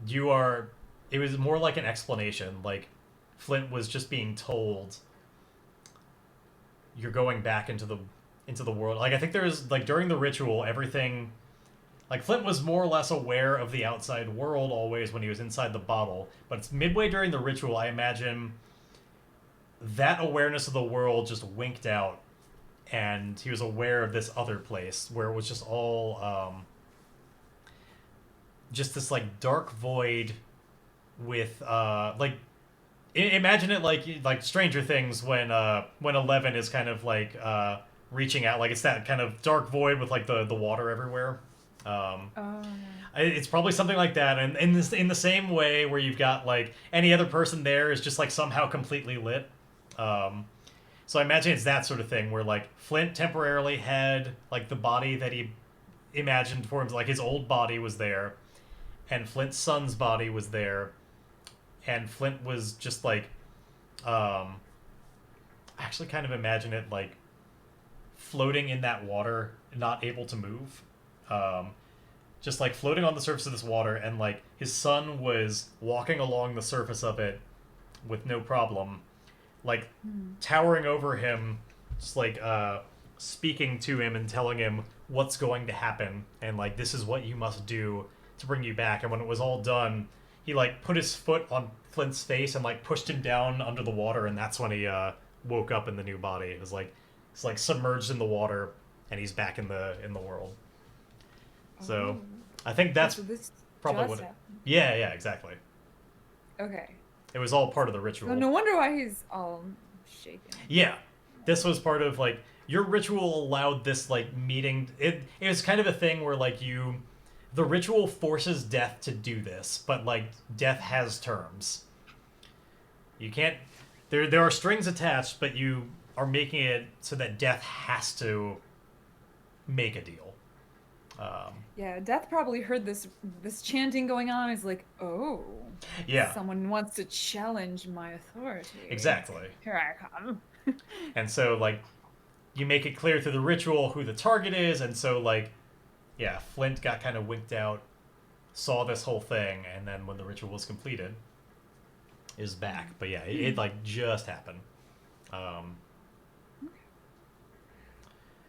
you are. It was more like an explanation. Like Flint was just being told you're going back into the world. Like I think there's like during the ritual everything. Like, Flint was more or less aware of the outside world always when he was inside the bottle, but it's midway during the ritual, I imagine that awareness of the world just winked out, and he was aware of this other place where it was just all, just this, like, dark void with, like, imagine it like Stranger Things when 11 is kind of, like, reaching out, like, it's that kind of dark void with, like, the water everywhere. It's probably something like that, and in the same way where you've got like any other person there is just like somehow completely lit. So I imagine it's that sort of thing where like Flint temporarily had like the body that he imagined for him, like his old body was there, and Flint's son's body was there, and Flint was just like, I actually kind of imagine it like floating in that water, not able to move. Just like floating on the surface of this water, and like his son was walking along the surface of it with no problem, like towering over him, just like speaking to him and telling him what's going to happen, and like this is what you must do to bring you back. And when it was all done, he like put his foot on Flint's face and like pushed him down under the water, and that's when he woke up in the new body. It was like it's like submerged in the water, and he's back in the world. So, I think that's probably what. Yeah, exactly. Okay. It was all part of the ritual. So no wonder why he's all shaken. Yeah, this was part of like your ritual allowed this like meeting. It was kind of a thing where like the ritual forces death to do this, but like death has terms. You can't. There are strings attached, but you are making it so that death has to make a deal. Yeah, Death probably heard this chanting going on. He's like, oh, yeah, someone wants to challenge my authority. Exactly. Here I come. And so, like, you make it clear through the ritual who the target is, and so, like, yeah, Flint got kind of winked out, saw this whole thing, and then when the ritual was completed, is back. But yeah, it like just happened.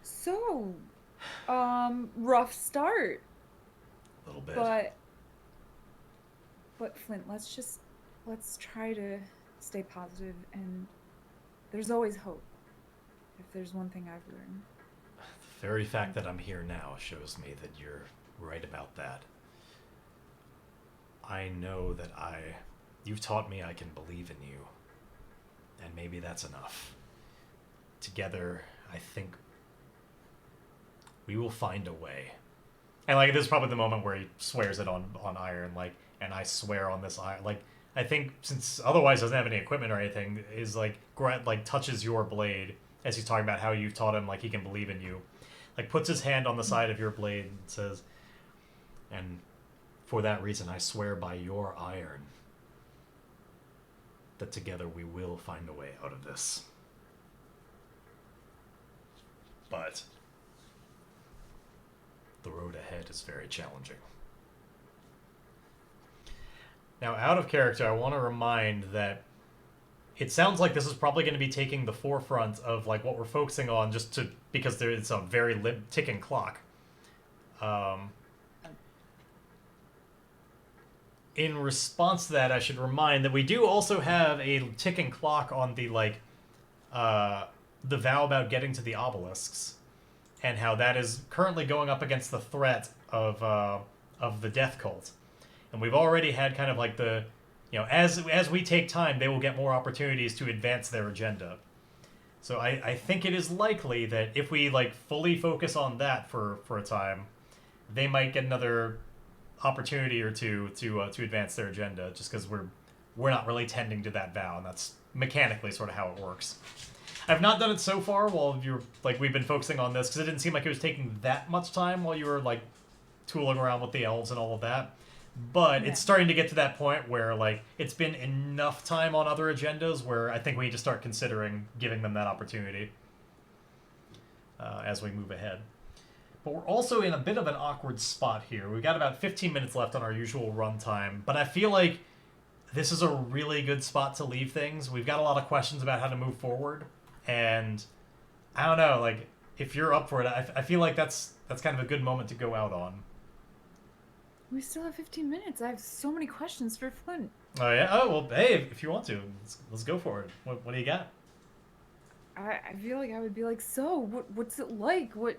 So. Rough start. A little bit. But Flint, let's try to stay positive, and there's always hope. If there's one thing I've learned. The very fact that I'm here now shows me that you're right about that. I know that you've taught me I can believe in you, and maybe that's enough. Together, I think we will find a way. And like this is probably the moment where he swears it on iron, like, and I swear on this iron. Like, I think since otherwise doesn't have any equipment or anything, is like touches your blade as he's talking about how you've taught him like he can believe in you. Like puts his hand on the side of your blade and says, and for that reason I swear by your iron that together we will find a way out of this. But the road ahead is very challenging. Now, out of character, I want to remind that it sounds like this is probably going to be taking the forefront of like what we're focusing on, just to because there is a very ticking clock. In response to that, I should remind that we do also have a ticking clock on the the vow about getting to the obelisks, and how that is currently going up against the threat of the death cult. And we've already had kind of like the, as we take time, they will get more opportunities to advance their agenda. So I think it is likely that if we like fully focus on that for a time, they might get another opportunity or two to advance their agenda, just because we're not really tending to that vow, and that's mechanically sort of how it works. I've not done it so far while we've been focusing on this, because it didn't seem like it was taking that much time while you were like tooling around with the elves and all of that. But it's starting to get to that point where like it's been enough time on other agendas where I think we need to start considering giving them that opportunity as we move ahead. But we're also in a bit of an awkward spot here. We've got about 15 minutes left on our usual run time, but I feel like this is a really good spot to leave things. We've got a lot of questions about how to move forward, and I don't know, like, if you're up for it, I feel like that's kind of a good moment to go out on. We still have 15 minutes. I have so many questions for Flint. Oh, yeah? Oh, well, hey, if you want to, let's go for it. What do you got? I feel like I would be like, so, what's it like? What's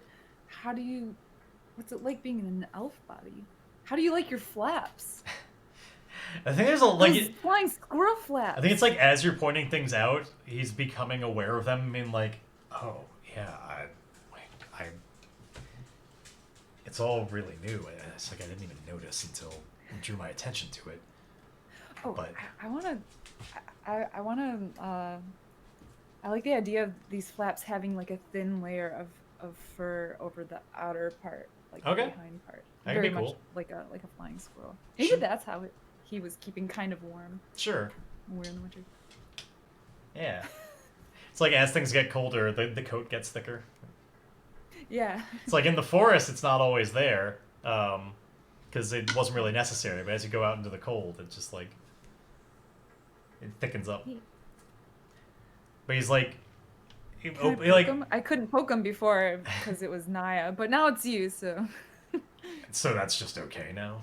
it like being in an elf body? How do you like your flaps? I think there's those flying squirrel flaps. I think it's like as you're pointing things out, he's becoming aware of them. I mean, like, oh yeah, I it's all really new. It's like I didn't even notice until you drew my attention to it. Oh, but I like the idea of these flaps having like a thin layer of fur over the outer part, like the behind part. That could be cool. Much like a flying squirrel. Maybe that's how he was keeping kind of warm. Sure. When we're in the winter. Yeah. It's like as things get colder, the coat gets thicker. Yeah. It's like in the forest, it's not always there, because it wasn't really necessary. But as you go out into the cold, it just like it thickens up. But he's like, I couldn't poke him before because it was Naya, but now it's you, so. So that's just okay now.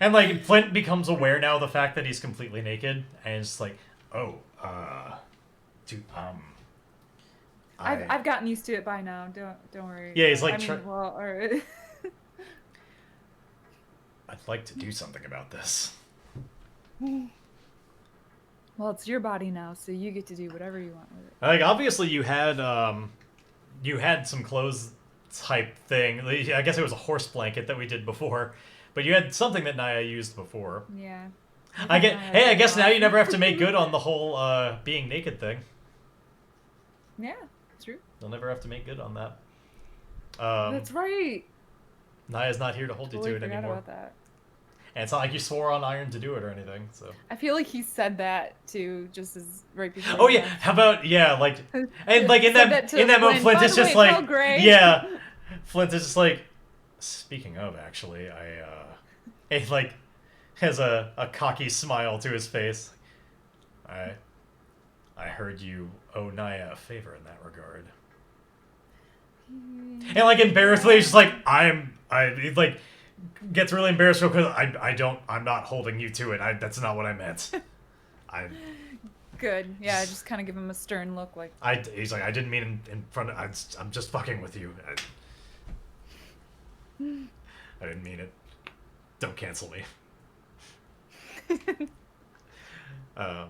And like Flint becomes aware now of the fact that he's completely naked, and it's like, oh, dude, I've gotten used to it by now. Don't worry. Yeah, he's like, I'd like to do something about this. Well, it's your body now, so you get to do whatever you want with it. Like, obviously, you had some clothes type thing. I guess it was a horse blanket that we did before, but you had something that Naya used before. Yeah. I guess now you never have to make good on the whole being naked thing. Yeah, true. You'll never have to make good on that. That's right. Naya's not here to hold you to it anymore. About that. And it's not like you swore on iron to do it or anything, so. I feel like he said that too, just as right before. Oh yeah, how about like, and like in that moment, Flint is just like, yeah, Flint is just like, speaking of, actually, he like has a cocky smile to his face. I heard you owe Naya a favor in that regard. And like embarrassedly, he's just like, he's like. Gets really embarrassed because I'm not holding you to it. That's not what I meant. Good. Yeah, I just kind of give him a stern look, like. He's like, I didn't mean in front of. I'm just fucking with you. I didn't mean it. Don't cancel me. I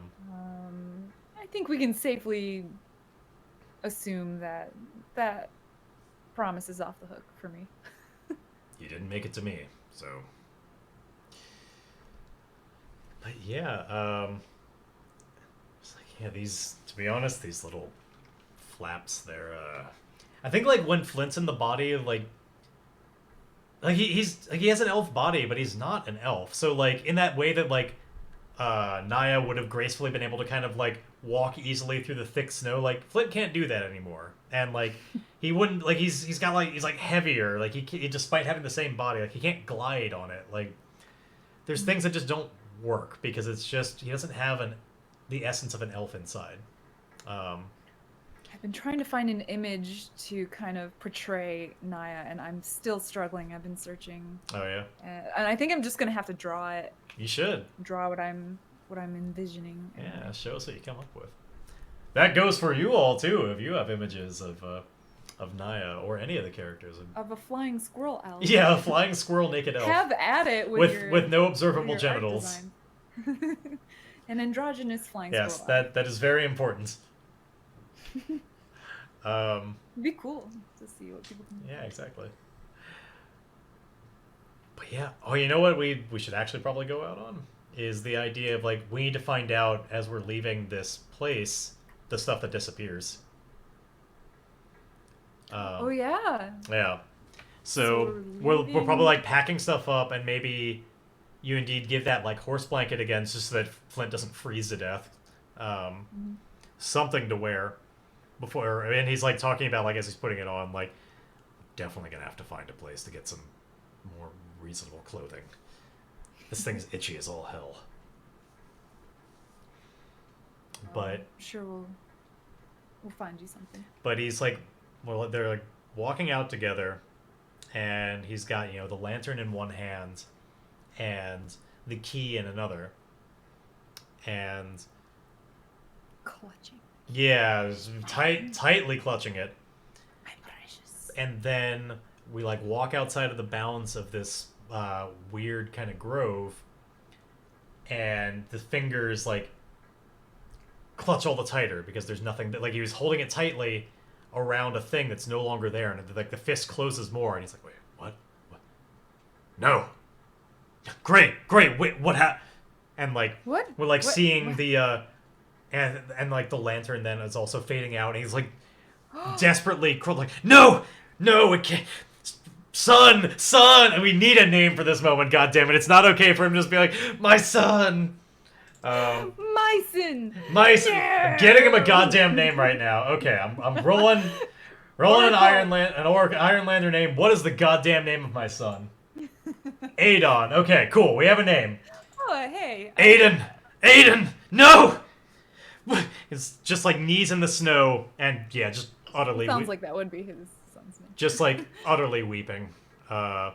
think we can safely assume that promise is off the hook for me. You didn't make it to me, so. But yeah, it's like, yeah, to be honest, these little flaps, they're, I think like when Flint's in the body, like he has an elf body, but he's not an elf. So like in that way that like Naya would have gracefully been able to kind of like walk easily through the thick snow. Like Flint can't do that anymore, and like he wouldn't like he's got like he's like heavier. Like he despite having the same body, like he can't glide on it. Like there's things that just don't work because it's just he doesn't have the essence of an elf inside. I've been trying to find an image to kind of portray Naya, and I'm still struggling. I've been searching. Oh yeah. And I think I'm just gonna have to draw it. You should draw what I'm envisioning. Yeah, show us what you come up with. That goes for you all too. If you have images of Naya or any of the characters of a flying squirrel elf. Yeah, a flying squirrel naked elf. Have at it with no observable genitals. An androgynous flying squirrel. Yes, that is very important. It'd be cool to see what people can do. Yeah, exactly. But yeah, oh, you know what we should actually probably go out on is the idea of like we need to find out as we're leaving this place the stuff that disappears. Oh yeah. Yeah. So we're probably like packing stuff up, and maybe you indeed give that like horse blanket again, just so that Flint doesn't freeze to death. Something to wear before, and he's like talking about like as he's putting it on, like definitely gonna have to find a place to get some more reasonable clothing. This thing's itchy as all hell. But sure we'll find you something. But he's like, well, they're like walking out together, and he's got the lantern in one hand, and the key in another, and clutching. Yeah, tightly clutching it. My precious. And then we like walk outside of the bounds of this weird kind of grove, and the fingers like clutch all the tighter because there's nothing that, like, he was holding it tightly around a thing that's no longer there, and like the fist closes more, and he's like, wait, what? No. Great, wait, what happened? And like what? We're like seeing the and like the lantern then is also fading out, and he's like desperately like, no, it can't. Son, and we need a name for this moment. God damn it! It's not okay for him to just be like, my son. Myson. I'm getting him a goddamn name right now. Okay, I'm rolling an Iron Lander name. What is the goddamn name of my son? Adon. Okay, cool. We have a name. Oh, hey. Aiden. No. It's just like knees in the snow, and yeah, just utterly. Sounds like that would be his son's name. Just like utterly weeping. No.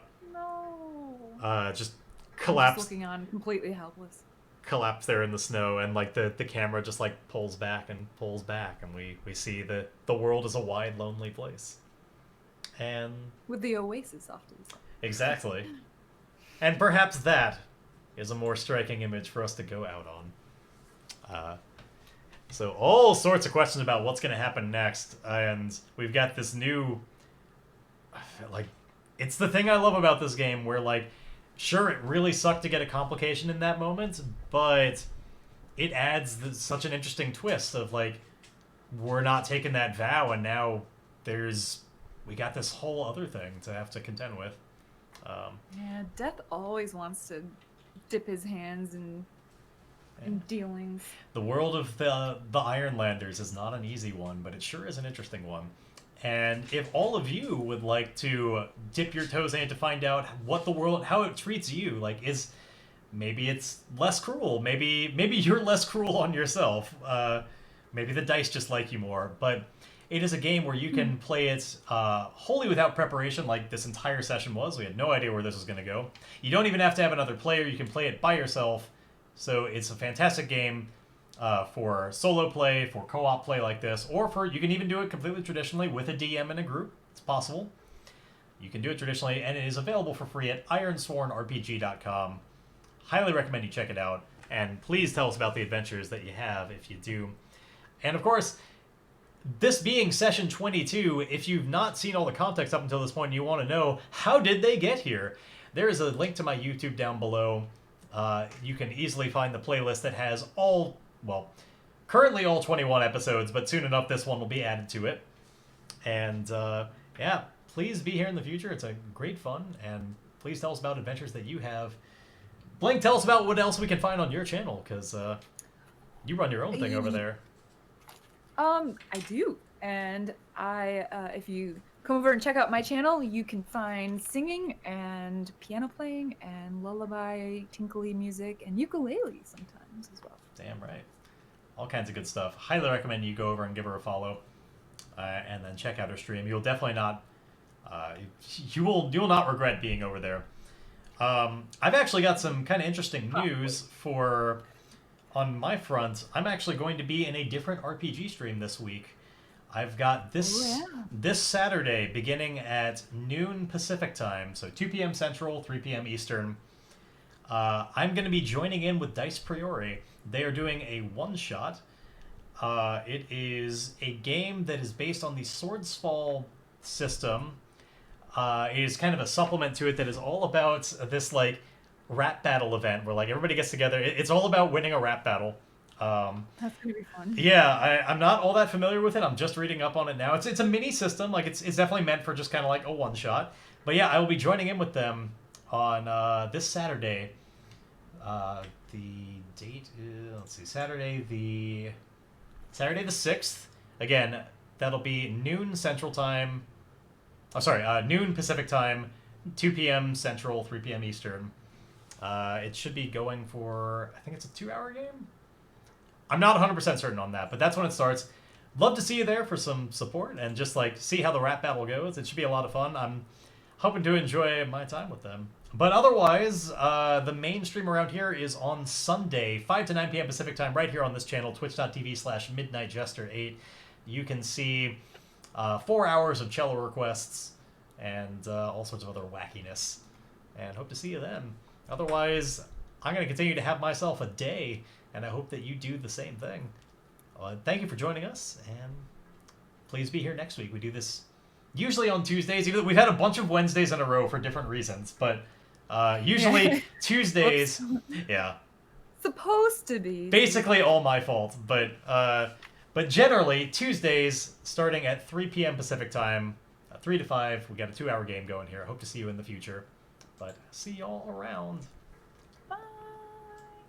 Just collapse. Just looking on, completely helpless. Collapse there in the snow, and like the camera just like pulls back, and we see the world is a wide, lonely place. And with the oasis off to the side. Exactly. And perhaps that is a more striking image for us to go out on. So all sorts of questions about what's going to happen next, and we've got this new, like, it's the thing I love about this game where, like, sure, it really sucked to get a complication in that moment, but it adds such an interesting twist of, like, we're not taking that vow, and now we got this whole other thing to have to contend with. Yeah, Death always wants to dip his hands in dealings. The world of the Ironlanders is not an easy one, but it sure is an interesting one. And if all of you would like to dip your toes in it to find out what the world, how it treats you, like, maybe it's less cruel, maybe you're less cruel on yourself, maybe the dice just like you more, but it is a game where you can play it wholly without preparation, like this entire session was. We had no idea where this was going to go. You don't even have to have another player. You can play it by yourself. So it's a fantastic game for solo play, for co-op play like this, or you can even do it completely traditionally with a DM in a group. It's possible. You can do it traditionally, and it is available for free at ironswornrpg.com. Highly recommend you check it out, and please tell us about the adventures that you have if you do. And of course, this being session 22, if you've not seen all the context up until this point and you want to know, how did they get here? There is a link to my YouTube down below. You can easily find the playlist that has currently all 21 episodes, but soon enough this one will be added to it. And yeah, please be here in the future. It's a great fun, and please tell us about adventures that you have Blink, tell us about what else we can find on your channel, because you run your own thing over there. I do, and if you come over and check out my channel, you can find singing and piano playing and lullaby, tinkly music, and ukulele sometimes as well. Damn right. All kinds of good stuff. Highly recommend you go over and give her a follow, and then check out her stream. You'll definitely not, you will not regret being over there. I've actually got some kind of interesting news for. On my front, I'm actually going to be in a different RPG stream this week. I've got this Saturday, beginning at noon Pacific time, so 2 p.m. Central, 3 p.m. Eastern. I'm going to be joining in with Dice Priori. They are doing a one-shot. It is a game that is based on the Swords Fall system. It is kind of a supplement to it that is all about this, like, rap battle event where, like, everybody gets together. It's all about winning a rap battle. That's gonna be fun. Yeah, I'm not all that familiar with it. I'm just reading up on it now. It's a mini system. Like, it's definitely meant for just kind of like a one shot. But yeah, I will be joining in with them on this Saturday. The date is, let's see, Saturday the 6th. Again, that'll be noon Central Time. Oh, sorry, noon Pacific Time, 2 p.m. Central, 3 p.m. Eastern. It should be going for, I think it's a 2-hour game? I'm not 100% certain on that, but that's when it starts. Love to see you there for some support and just, like, see how the rap battle goes. It should be a lot of fun. I'm hoping to enjoy my time with them. But otherwise, the main stream around here is on Sunday, 5 to 9 p.m. Pacific Time, right here on this channel, twitch.tv/MidnightJester8. You can see 4 hours of cello requests and all sorts of other wackiness. And hope to see you then. Otherwise, I'm going to continue to have myself a day, and I hope that you do the same thing. Thank you for joining us, and please be here next week. We do this usually on Tuesdays. Even we've had a bunch of Wednesdays in a row for different reasons, but usually Tuesdays, yeah. Supposed to be. Basically all my fault, but generally Tuesdays starting at 3 p.m. Pacific Time, 3 to 5. We got a 2-hour game going here. I hope to see you in the future. But see y'all around. Bye.